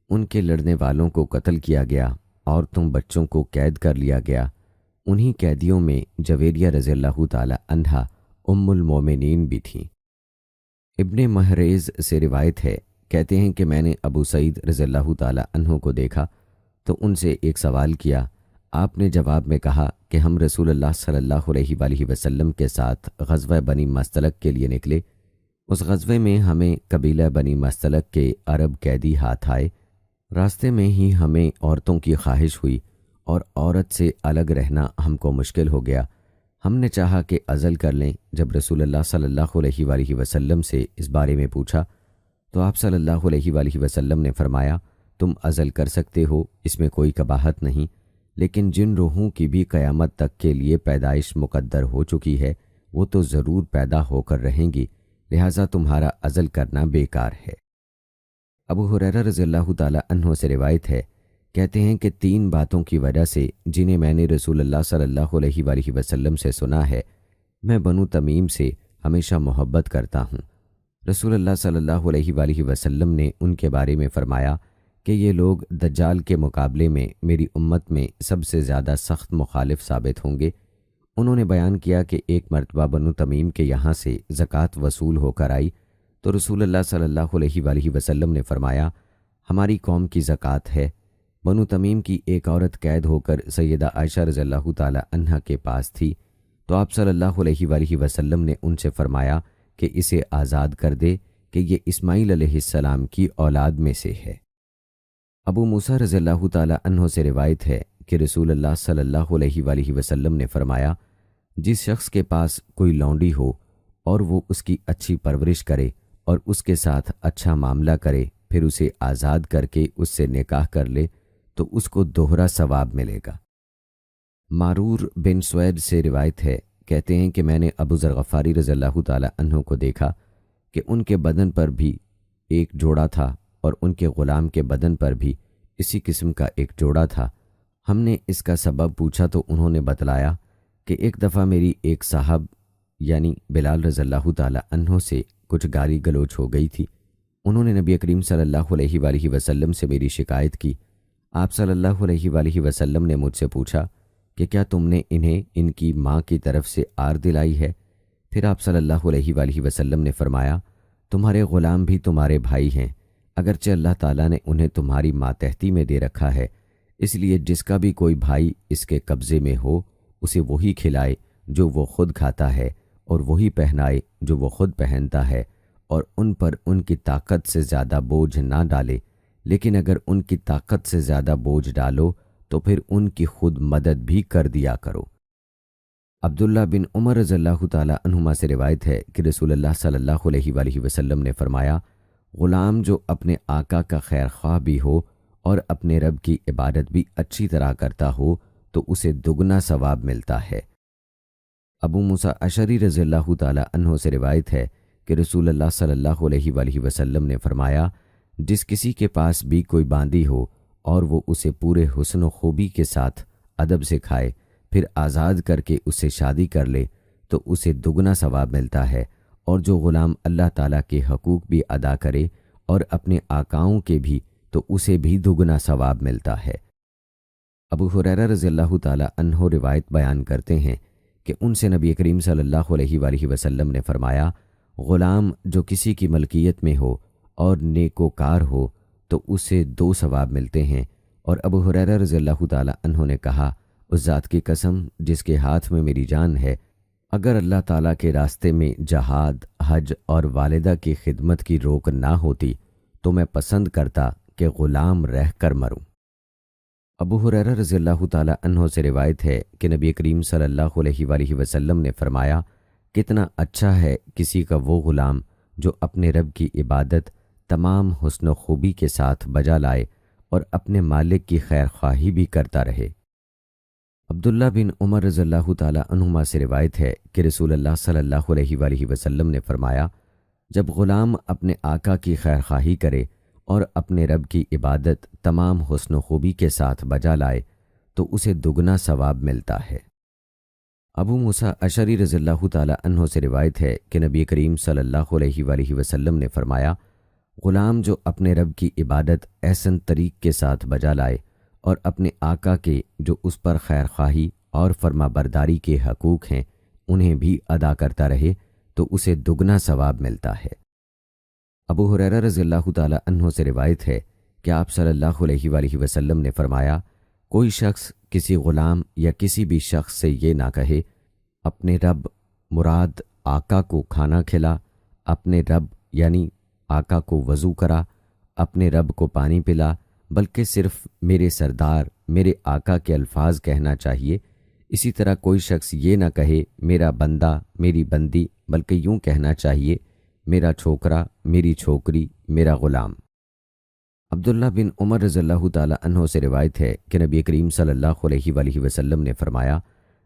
ان کے لڑنے والوں کو قتل کیا گیا، عورتوں بچوں کو قید کر لیا گیا۔ انہی قیدیوں میں جویریہ رضی اللہ تعالی عنہا ام المومنین بھی تھیں۔ ابن محریز سے روایت ہے، کہتے ہیں کہ میں نے ابو سعید رضی اللہ تعالی عنہ کو دیکھا تو ان سے ایک سوال کیا۔ آپ نے جواب میں کہا کہ ہم رسول اللہ صلی اللہ علیہ وآلہ وسلم کے ساتھ غزوہ بنی مستلق کے لیے نکلے۔ اس غزوے میں ہمیں قبیلہ بنی مستلق کے عرب قیدی ہاتھ آئے۔ راستے میں ہی ہمیں عورتوں کی خواہش ہوئی اور عورت سے الگ رہنا ہم کو مشکل ہو گیا۔ ہم نے چاہا کہ عزل کر لیں۔ جب رسول اللہ صلی اللہ علیہ وآلہ وسلم سے اس بارے میں پوچھا تو آپ صلی اللہ علیہ وآلہ وسلم نے فرمایا، تم عزل کر سکتے ہو، اس میں کوئی قباحت نہیں، لیکن جن روحوں کی بھی قیامت تک کے لیے پیدائش مقدر ہو چکی ہے وہ تو ضرور پیدا ہو کر رہیں گی، لہٰذا تمہارا عزل کرنا بیکار ہے۔ ابو ہریرہ رضی اللہ تعالی عنہ سے روایت ہے، کہتے ہیں کہ 3 باتوں کی وجہ سے جنہیں میں نے رسول اللہ صلی اللہ علیہ وآلہ وسلم سے سنا ہے، میں بنو تمیم سے ہمیشہ محبت کرتا ہوں۔ رسول اللہ صلی اللہ علیہ وآلہ وسلم نے ان کے بارے میں فرمایا کہ یہ لوگ دجال کے مقابلے میں میری امت میں سب سے زیادہ سخت مخالف ثابت ہوں گے۔ انہوں نے بیان کیا کہ ایک مرتبہ بنو تمیم کے یہاں سے زکوٰۃ وصول ہو کر آئی تو رسول اللہ صلی اللہ علیہ وآلہ وسلم نے فرمایا، ہماری قوم کی زکوٰۃ ہے۔ بنو تمیم کی ایک عورت قید ہو کر سیدہ عائشہ رضی اللہ تعالی عنہا کے پاس تھی تو آپ صلی اللہ علیہ وآلہ وسلم نے ان سے فرمایا کہ اسے آزاد کر دے کہ یہ اسماعیل علیہ السلام کی اولاد میں سے ہے۔ ابو موسیٰ رضی اللہ تعالی عنہ سے روایت ہے کہ رسول اللہ صلی اللہ علیہ وآلہ وسلم نے فرمایا، جس شخص کے پاس کوئی لونڈی ہو اور وہ اس کی اچھی پرورش کرے اور اس کے ساتھ اچھا معاملہ کرے، پھر اسے آزاد کر کے اس سے نکاح کر لے تو اس کو دوہرا ثواب ملے گا۔ مارور بن سوید سے روایت ہے، کہتے ہیں کہ میں نے ابو ذر غفاری رضی اللہ تعالی عنہ کو دیکھا کہ ان کے بدن پر بھی ایک جوڑا تھا اور ان کے غلام کے بدن پر بھی اسی قسم کا ایک جوڑا تھا۔ ہم نے اس کا سبب پوچھا تو انہوں نے بتلایا کہ ایک دفعہ میری ایک صاحب یعنی بلال رضی اللہ تعالی عنہ سے کچھ گالی گلوچ ہو گئی تھی۔ انہوں نے نبی کریم صلی اللہ علیہ وآلہ وسلم سے میری شکایت کی۔ آپ صلی اللہ علیہ وآلہ وسلم نے مجھ سے پوچھا کہ کیا تم نے انہیں ان کی ماں کی طرف سے آر دلائی ہے؟ پھر آپ صلی اللہ علیہ وآلہ وسلم نے فرمایا، تمہارے غلام بھی تمہارے بھائی ہیں، اگرچہ اللہ تعالیٰ نے انہیں تمہاری ماتحتی میں دے رکھا ہے، اس لیے جس کا بھی کوئی بھائی اس کے قبضے میں ہو اسے وہی کھلائے جو وہ خود کھاتا ہے اور وہی پہنائے جو وہ خود پہنتا ہے، اور ان پر ان کی طاقت سے زیادہ بوجھ نہ ڈالے، لیکن اگر ان کی طاقت سے زیادہ بوجھ ڈالو تو پھر ان کی خود مدد بھی کر دیا کرو۔ عبداللہ بن عمر رضی اللہ تعالی عنہما سے روایت ہے کہ رسول اللہ صلی اللہ علیہ وآلہ وسلم نے فرمایا، غلام جو اپنے آقا کا خیر خواہ بھی ہو اور اپنے رب کی عبادت بھی اچھی طرح کرتا ہو تو اسے دگنا ثواب ملتا ہے۔ ابو موسیٰ اشعری رضی اللہ تعالی عنہ سے روایت ہے کہ رسول اللہ صلی اللہ علیہ وآلہ وسلم نے فرمایا، جس کسی کے پاس بھی کوئی باندی ہو اور وہ اسے پورے حسن و خوبی کے ساتھ ادب سے کھائے پھر آزاد کر کے اس سے شادی کر لے تو اسے دگنا ثواب ملتا ہے، اور جو غلام اللہ تعالیٰ کے حقوق بھی ادا کرے اور اپنے آقاؤں کے بھی تو اسے بھی دگنا ثواب ملتا ہے۔ ابو ہریرہ رضی اللہ تعالی عنہ روایت بیان کرتے ہیں کہ ان سے نبی کریم صلی اللہ علیہ وآلہ وسلم نے فرمایا، غلام جو کسی کی ملکیت میں ہو اور نیکوکار ہو تو اسے 2 ثواب ملتے ہیں۔ اور ابو ہریرہ رضی اللہ تعالی عنہ نے کہا، اس ذات کی قسم جس کے ہاتھ میں میری جان ہے، اگر اللہ تعالیٰ کے راستے میں جہاد، حج اور والدہ کی خدمت کی روک نہ ہوتی تو میں پسند کرتا کہ غلام رہ کر مروں۔ ابو ہریرہ رضی اللہ تعالی عنہ سے روایت ہے کہ نبی کریم صلی اللہ علیہ وآلہ وسلم نے فرمایا، کتنا اچھا ہے کسی کا وہ غلام جو اپنے رب کی عبادت تمام حسن و خوبی کے ساتھ بجا لائے اور اپنے مالک کی خیر خواہی بھی کرتا رہے۔ عبداللہ بن عمر رضی اللہ تعالی عنہما سے روایت ہے کہ رسول اللہ صلی اللہ علیہ وآلہ وسلم نے فرمایا، جب غلام اپنے آقا کی خیر خواہی کرے اور اپنے رب کی عبادت تمام حسن و خوبی کے ساتھ بجا لائے تو اسے دگنا ثواب ملتا ہے۔ ابو موسیٰ اشعری رضی اللہ تعالی عنہ سے روایت ہے کہ نبی کریم صلی اللہ علیہ وآلہ وسلم نے فرمایا، غلام جو اپنے رب کی عبادت احسن طریق کے ساتھ بجا لائے اور اپنے آقا کے جو اس پر خیر خواہی اور فرما برداری کے حقوق ہیں انہیں بھی ادا کرتا رہے تو اسے دگنا ثواب ملتا ہے۔ ابو ہریرہ رضی اللہ تعالی عنہ سے روایت ہے کہ آپ صلی اللہ علیہ وآلہ وسلم نے فرمایا، کوئی شخص کسی غلام یا کسی بھی شخص سے یہ نہ کہے، اپنے رب مراد آقا کو کھانا کھلا، اپنے رب یعنی آقا کو وضو کرا، اپنے رب کو پانی پلا، بلکہ صرف میرے سردار میرے آقا کے الفاظ کہنا چاہیے۔ اسی طرح کوئی شخص یہ نہ کہے میرا بندہ میری بندی، بلکہ یوں کہنا چاہیے میرا چھوکرا میری چھوکری میرا غلام۔ عبداللہ بن عمر رضی اللہ تعالی عنہ سے روایت ہے کہ نبی کریم صلی اللہ علیہ وآلہ وسلم نے فرمایا،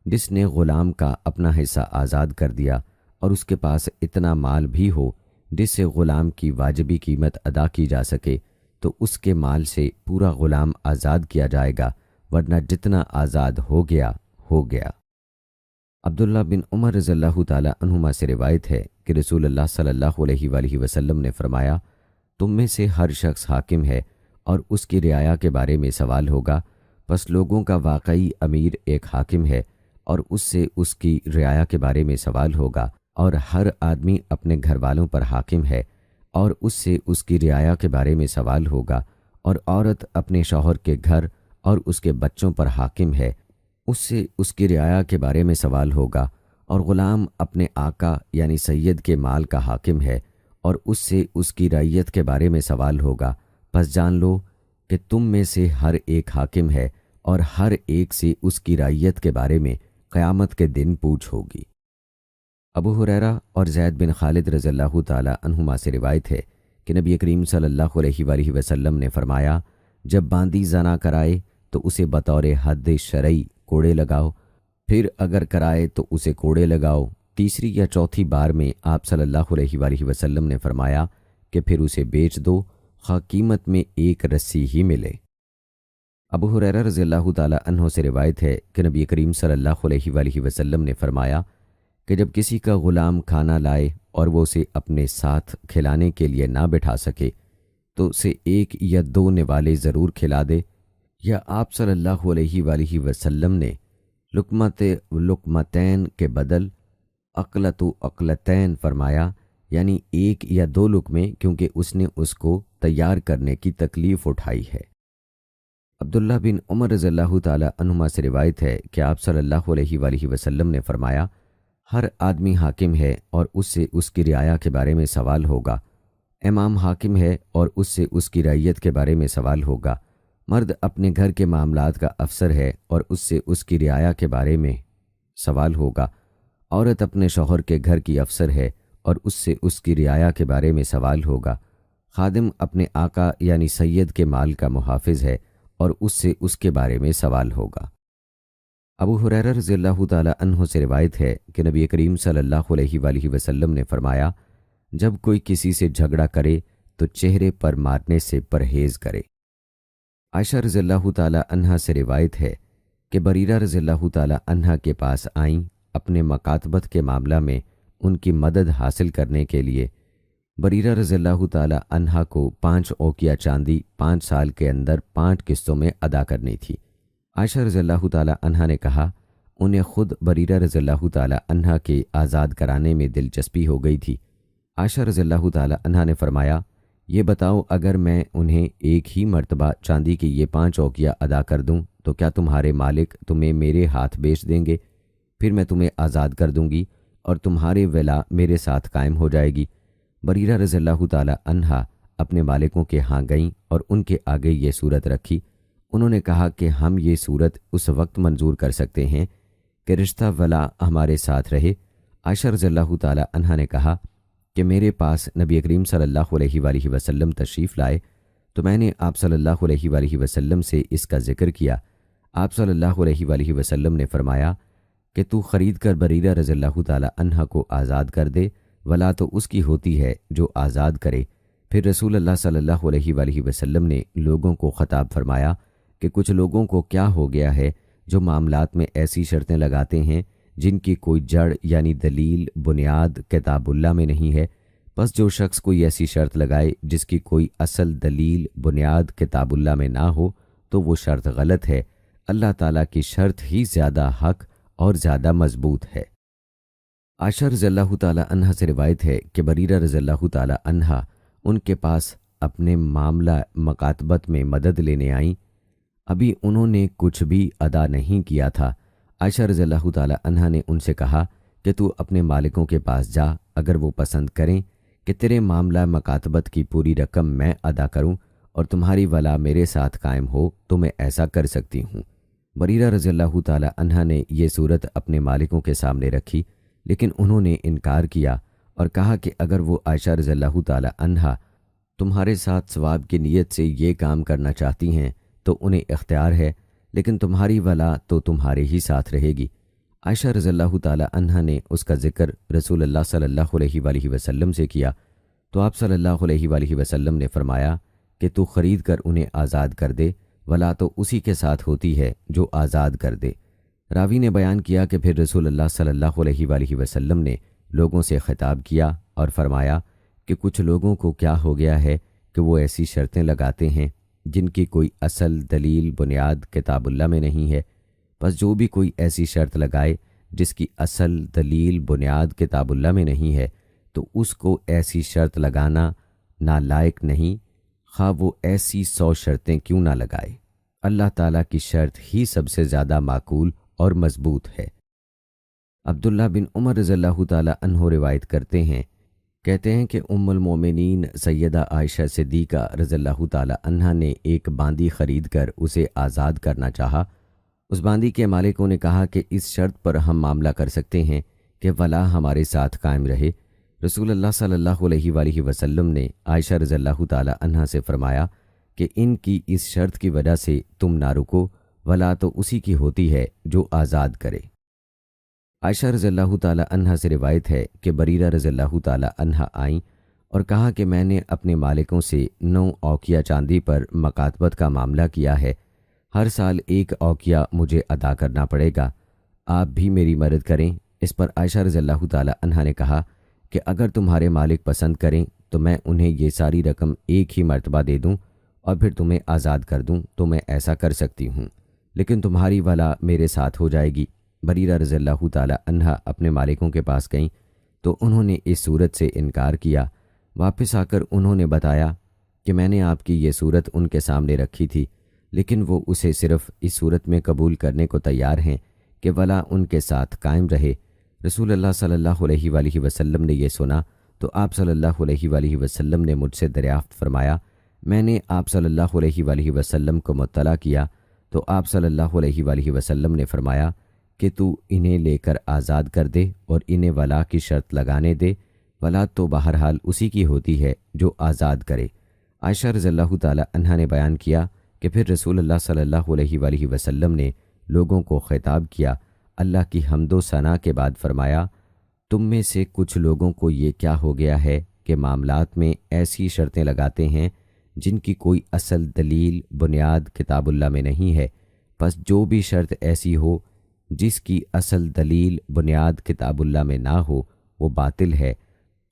جس نے غلام کا اپنا حصہ آزاد کر دیا اور اس کے پاس اتنا مال بھی ہو جس سے غلام کی واجبی قیمت ادا کی جا سکے تو اس کے مال سے پورا غلام آزاد کیا جائے گا، ورنہ جتنا آزاد ہو گیا ہو گیا۔ عبداللہ بن عمر رضی اللہ تعالی عنہما سے روایت ہے کہ رسول اللہ صلی اللہ علیہ وآلہ وسلم نے فرمایا، تم میں سے ہر شخص حاکم ہے اور اس کی رعایا کے بارے میں سوال ہوگا، پس لوگوں کا واقعی امیر ایک حاکم ہے اور اس سے اس کی رعایا کے بارے میں سوال ہوگا، اور ہر آدمی اپنے گھر والوں پر حاکم ہے اور اس سے اس کی رعایا کے بارے میں سوال ہوگا، اور عورت اپنے شوہر کے گھر اور اس کے بچوں پر حاکم ہے، اس سے اس کی رعایا کے بارے میں سوال ہوگا، اور غلام اپنے آقا یعنی سید کے مال کا حاکم ہے اور اس سے اس کی رعیت کے بارے میں سوال ہوگا۔ پس جان لو کہ تم میں سے ہر ایک حاکم ہے اور ہر ایک سے اس کی رعیت کے بارے میں قیامت کے دن پوچھ ہوگی۔ ابو ہریرہ اور زید بن خالد رضی اللہ تعالی عنہما سے روایت ہے کہ نبی کریم صلی اللہ علیہ وآلہ وسلم نے فرمایا، جب باندی زنا کرائے تو اسے بطور حد شرعی کوڑے لگاؤ، پھر اگر کرائے تو اسے کوڑے لگاؤ۔ تیسری یا چوتھی بار میں آپ صلی اللہ علیہ وآلہ وسلم نے فرمایا کہ پھر اسے بیچ دو، خواہ قیمت میں ایک رسی ہی ملے۔ ابو ہریرہ رضی اللہ تعالی عنہ سے روایت ہے کہ نبی کریم صلی اللہ علیہ وآلہ وسلم نے فرمایا کہ جب کسی کا غلام کھانا لائے اور وہ اسے اپنے ساتھ کھلانے کے لیے نہ بٹھا سکے تو اسے ایک یا دو نوالے ضرور کھلا دے، یا آپ صلی اللہ علیہ وآلہ وسلم نے لقمتین کے بدل اقلت و اقلتین فرمایا، یعنی ایک یا دو لقمے، کیونکہ اس نے اس کو تیار کرنے کی تکلیف اٹھائی ہے۔ عبداللہ بن عمر رضی اللہ تعالی عنہما سے روایت ہے کہ آپ صلی اللہ علیہ وآلہ وسلم نے فرمایا، ہر آدمی حاکم ہے اور اس سے اس کی رعایا کے بارے میں سوال ہوگا، امام حاکم ہے اور اس سے اس کی رعیت کے بارے میں سوال ہوگا، مرد اپنے گھر کے معاملات کا افسر ہے اور اس سے اس کی رعایا کے بارے میں سوال ہوگا، عورت اپنے شوہر کے گھر کی افسر ہے اور اس سے اس کی رعایا کے بارے میں سوال ہوگا، خادم اپنے آقا یعنی سید کے مال کا محافظ ہے اور اس سے اس کے بارے میں سوال ہوگا۔ ابو ہریرہ رضی اللہ تعالی عنہ سے روایت ہے کہ نبی کریم صلی اللہ علیہ وآلہ وسلم نے فرمایا، جب کوئی کسی سے جھگڑا کرے تو چہرے پر مارنے سے پرہیز کرے۔ عائشہ رضی اللہ تعالی عنہا سے روایت ہے کہ بریرہ رضی اللہ تعالی عنہا کے پاس آئیں اپنے مکاتبت کے معاملہ میں ان کی مدد حاصل کرنے کے لیے۔ بریرہ رضی اللہ تعالی عنہا کو 5 اوقیہ چاندی 5 سال کے اندر 5 قسطوں میں ادا کرنی تھی۔ عائشہ رضی اللہ تعالی عنہا نے کہا، انہیں خود بریرہ رضی اللہ تعالی عنہا کے آزاد کرانے میں دلچسپی ہو گئی تھی۔ عائشہ رضی اللہ تعالی عنہا نے فرمایا، یہ بتاؤ اگر میں انہیں ایک ہی مرتبہ چاندی کی یہ 5 اوقیہ ادا کر دوں تو کیا تمہارے مالک تمہیں میرے ہاتھ بیچ دیں گے؟ پھر میں تمہیں آزاد کر دوں گی اور تمہارے ولا میرے ساتھ قائم ہو جائے گی۔ بریرہ رضی اللہ تعالی عنہا اپنے مالکوں کے ہاں گئیں اور ان کے آگے یہ صورت رکھی انہوں نے کہا کہ ہم یہ صورت اس وقت منظور کر سکتے ہیں کہ رشتہ ولا ہمارے ساتھ رہے۔ عائشہ رضی اللہ تعالی عنہا نے کہا کہ میرے پاس نبی کریم صلی اللہ علیہ وآلہ وسلم تشریف لائے تو میں نے آپ صلی اللہ علیہ وآلہ وسلم سے اس کا ذکر کیا۔ آپ صلی اللہ علیہ وآلہ وسلم نے فرمایا کہ تو خرید کر بریرہ رضی اللہ تعالی عنہا کو آزاد کر دے، ولا تو اس کی ہوتی ہے جو آزاد کرے۔ پھر رسول اللہ صلی اللہ علیہ وآلہ وسلم نے لوگوں کو خطاب فرمایا کہ کچھ لوگوں کو کیا ہو گیا ہے جو معاملات میں ایسی شرطیں لگاتے ہیں جن کی کوئی جڑ یعنی دلیل بنیاد کتاب اللہ میں نہیں ہے۔ بس جو شخص کوئی ایسی شرط لگائے جس کی کوئی اصل دلیل بنیاد کتاب اللہ میں نہ ہو تو وہ شرط غلط ہے۔ اللہ تعالیٰ کی شرط ہی زیادہ حق اور زیادہ مضبوط ہے۔ عائشہ رضی اللہ تعالی عنہا سے روایت ہے کہ بریرہ رضی اللہ تعالی عنہا ان کے پاس اپنے معاملہ مکاتبت میں مدد لینے آئیں۔ ابھی انہوں نے کچھ بھی ادا نہیں کیا تھا۔ عائشہ رضی اللہ تعالی عنہا نے ان سے کہا کہ تو اپنے مالکوں کے پاس جا، اگر وہ پسند کریں کہ تیرے معاملہ مکاتبت کی پوری رقم میں ادا کروں اور تمہاری ولا میرے ساتھ قائم ہو تو میں ایسا کر سکتی ہوں۔ بریرہ رضی اللہ تعالی عنہا نے یہ صورت اپنے مالکوں کے سامنے رکھی، لیکن انہوں نے انکار کیا اور کہا کہ اگر وہ عائشہ رضی اللہ تعالی عنہا تمہارے ساتھ ثواب کی نیت سے یہ کام کرنا چاہتی ہیں تو انہیں اختیار ہے، لیکن تمہاری ولا تو تمہارے ہی ساتھ رہے گی۔ عائشہ رضی اللہ تعالی عنہا نے اس کا ذکر رسول اللہ صلی اللہ علیہ وآلہ وسلم سے کیا تو آپ صلی اللہ علیہ وآلہ وسلم نے فرمایا کہ تو خرید کر انہیں آزاد کر دے، ولا تو اسی کے ساتھ ہوتی ہے جو آزاد کر دے۔ راوی نے بیان کیا کہ پھر رسول اللہ صلی اللہ علیہ وآلہ وسلم نے لوگوں سے خطاب کیا اور فرمایا کہ کچھ لوگوں کو کیا ہو گیا ہے کہ وہ ایسی شرطیں لگاتے ہیں جن کی کوئی اصل دلیل بنیاد کتاب اللہ میں نہیں ہے۔ بس جو بھی کوئی ایسی شرط لگائے جس کی اصل دلیل بنیاد کتاب اللہ میں نہیں ہے تو اس کو ایسی شرط لگانا نالائق نہیں، خواہ وہ ایسی 100 شرطیں کیوں نہ لگائے۔ اللہ تعالیٰ کی شرط ہی سب سے زیادہ معقول اور مضبوط ہے۔ عبداللہ بن عمر رضی اللہ تعالی عنہ روایت کرتے ہیں، کہتے ہیں کہ ام المومنین سیدہ عائشہ صدیقہ رضی اللہ تعالی عنہا نے ایک باندی خرید کر اسے آزاد کرنا چاہا۔ اس باندی کے مالکوں نے کہا کہ اس شرط پر ہم معاملہ کر سکتے ہیں کہ ولا ہمارے ساتھ قائم رہے۔ رسول اللہ صلی اللہ علیہ وآلہ وسلم نے عائشہ رضی اللہ تعالی عنہا سے فرمایا کہ ان کی اس شرط کی وجہ سے تم نہ رکو، ولا تو اسی کی ہوتی ہے جو آزاد کرے۔ عائشہ رضی اللہ تعالی عنہا سے روایت ہے کہ بریرہ رضی اللہ تعالی عنہا آئیں اور کہا کہ میں نے اپنے مالکوں سے 9 اوقیہ چاندی پر مکاتبت کا معاملہ کیا ہے، ہر سال 1 اوقیہ مجھے ادا کرنا پڑے گا، آپ بھی میری مدد کریں۔ اس پر عائشہ رضی اللہ تعالی عنہا نے کہا کہ اگر تمہارے مالک پسند کریں تو میں انہیں یہ ساری رقم ایک ہی مرتبہ دے دوں اور پھر تمہیں آزاد کر دوں تو میں ایسا کر سکتی ہوں، لیکن تمہاری ولا میرے ساتھ ہو جائے گی۔ بریرہ رضی اللہ تعالی عنہا اپنے مالکوں کے پاس گئیں تو انہوں نے اس صورت سے انکار کیا۔ واپس آ کر انہوں نے بتایا کہ میں نے آپ کی یہ صورت ان کے سامنے رکھی تھی، لیکن وہ اسے صرف اس صورت میں قبول کرنے کو تیار ہیں کہ ولا ان کے ساتھ قائم رہے۔ رسول اللہ صلی اللہ علیہ وآلہ وسلم نے یہ سنا تو آپ صلی اللہ علیہ وآلہ وسلم نے مجھ سے دریافت فرمایا۔ میں نے آپ صلی اللہ علیہ وآلہ وسلم کو مطلع کیا تو آپ صلی اللہ علیہ وآلہ وسلم نے فرمایا کہ تو انہیں لے کر آزاد کر دے اور انہیں ولا کی شرط لگانے دے، ولا تو بہرحال اسی کی ہوتی ہے جو آزاد کرے۔ عائشہ رضی اللہ تعالی عنہا نے بیان کیا کہ پھر رسول اللہ صلی اللہ علیہ وآلہ وسلم نے لوگوں کو خطاب کیا، اللہ کی حمد و ثنا کے بعد فرمایا، تم میں سے کچھ لوگوں کو یہ کیا ہو گیا ہے کہ معاملات میں ایسی شرطیں لگاتے ہیں جن کی کوئی اصل دلیل بنیاد کتاب اللہ میں نہیں ہے۔ پس جو بھی شرط ایسی ہو جس کی اصل دلیل بنیاد کتاب اللہ میں نہ ہو وہ باطل ہے،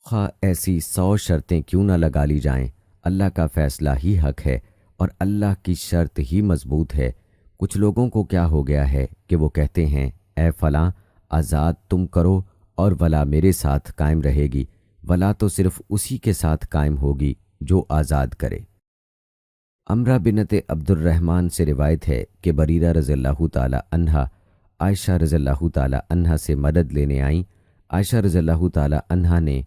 خواہ ایسی 100 شرطیں کیوں نہ لگا لی جائیں۔ اللہ کا فیصلہ ہی حق ہے اور اللہ کی شرط ہی مضبوط ہے۔ کچھ لوگوں کو کیا ہو گیا ہے کہ وہ کہتے ہیں، اے فلاں آزاد تم کرو اور ولا میرے ساتھ قائم رہے گی، ولا تو صرف اسی کے ساتھ قائم ہوگی جو آزاد کرے۔ امرہ بنت عبد الرحمن سے روایت ہے کہ بریرہ رضی اللہ تعالی عنہا عائشہ رضی اللہ تعالی عنہا سے مدد لینے آئیں۔ عائشہ رضی اللہ تعالی عنہا نے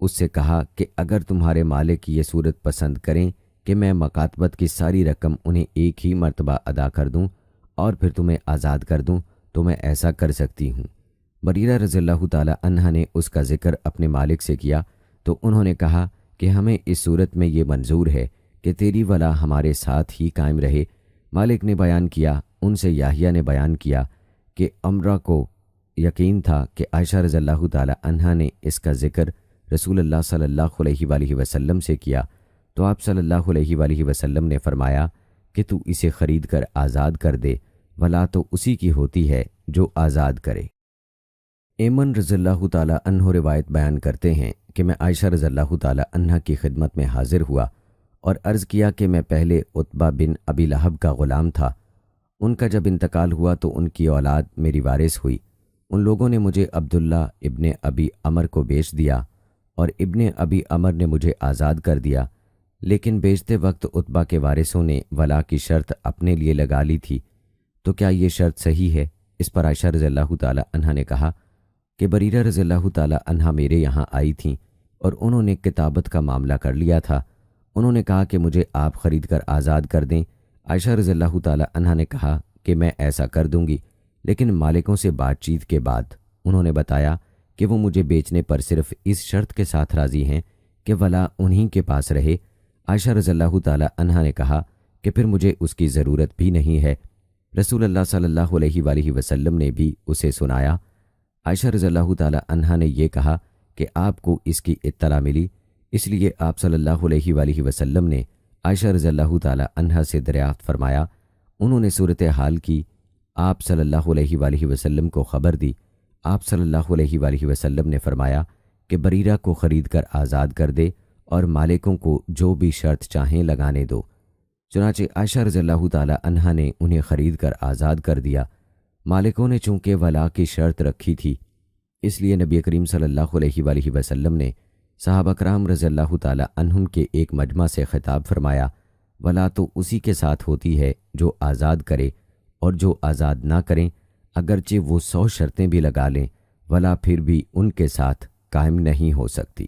اس سے کہا کہ اگر تمہارے مالک یہ صورت پسند کریں کہ میں مکاتبت کی ساری رقم انہیں ایک ہی مرتبہ ادا کر دوں اور پھر تمہیں آزاد کر دوں تو میں ایسا کر سکتی ہوں۔ بریرہ رضی اللہ تعالی عنہ نے اس کا ذکر اپنے مالک سے کیا تو انہوں نے کہا کہ ہمیں اس صورت میں یہ منظور ہے کہ تیری ولا ہمارے ساتھ ہی قائم رہے۔ مالک نے بیان کیا، ان سے یحییٰ نے بیان کیا کہ امرہ کو یقین تھا کہ عائشہ رضی اللہ تعالی عنہ نے اس کا ذکر رسول اللہ صلی اللہ علیہ وآلہ وسلم سے کیا تو آپ صلی اللہ علیہ وآلہ وسلم نے فرمایا کہ تو اسے خرید کر آزاد کر دے، ولا تو اسی کی ہوتی ہے جو آزاد کرے۔ ایمن رضی اللہ تعالی عنہ روایت بیان کرتے ہیں کہ میں عائشہ رضی اللہ تعالی عنہ کی خدمت میں حاضر ہوا اور عرض کیا کہ میں پہلے عتبہ بن ابی لہب کا غلام تھا، ان کا جب انتقال ہوا تو ان کی اولاد میری وارث ہوئی۔ ان لوگوں نے مجھے عبداللہ ابن ابی عمر کو بیچ دیا اور ابن ابی عمر نے مجھے آزاد کر دیا، لیکن بیچتے وقت عتبہ کے وارثوں نے ولا کی شرط اپنے لیے لگا لی تھی، تو کیا یہ شرط صحیح ہے؟ اس پر عائشہ رضی اللہ تعالی عنہ نے کہا کہ بریرہ رضی اللہ تعالی عنہ میرے یہاں آئی تھیں اور انہوں نے کتابت کا معاملہ کر لیا تھا، انہوں نے کہا کہ مجھے آپ خرید کر آزاد کر دیں۔ عائشہ رضی اللہ تعالی عنہ نے کہا کہ میں ایسا کر دوں گی، لیکن مالکوں سے بات چیت کے بعد انہوں نے بتایا کہ وہ مجھے بیچنے پر صرف اس شرط کے ساتھ راضی ہیں کہ ولا انہی کے پاس رہے۔ عائشہ رضی اللہ تعالی عنہ نے کہا کہ پھر مجھے اس کی ضرورت بھی نہیں ہے۔ رسول اللہ صلی اللہ علیہ وآلہ وسلم نے بھی اسے سنایا۔ عائشہ رضی اللہ تعالی عنہ نے یہ کہا کہ آپ کو اس کی اطلاع ملی، اس لیے آپ صلی اللہ علیہ وآلہ وسلم نے عائشہ رضی اللہ تعالی عنہ سے دریافت فرمایا۔ انہوں نے صورتحال کی، آپ صلی اللہ علیہ وآلہ وسلم کو خبر دی۔ آپ صلی اللہ علیہ وآلہ وسلم نے فرمایا کہ بریرہ کو خرید کر آزاد کر دے اور مالکوں کو جو بھی شرط چاہیں لگانے دو۔ چنانچہ عائشہ رضی اللہ تعالی عنہ نے انہیں خرید کر آزاد کر دیا۔ مالکوں نے چونکہ ولا کی شرط رکھی تھی، اس لیے نبی کریم صلی اللہ علیہ وآلہ وسلم نے صحابہ کرام رضی اللہ تعالی عنہم کے ایک مجمع سے خطاب فرمایا، ولا تو اسی کے ساتھ ہوتی ہے جو آزاد کرے، اور جو آزاد نہ کریں اگرچہ وہ 100 شرطیں بھی لگا لیں، ولا پھر بھی ان کے ساتھ قائم نہیں ہو سکتی۔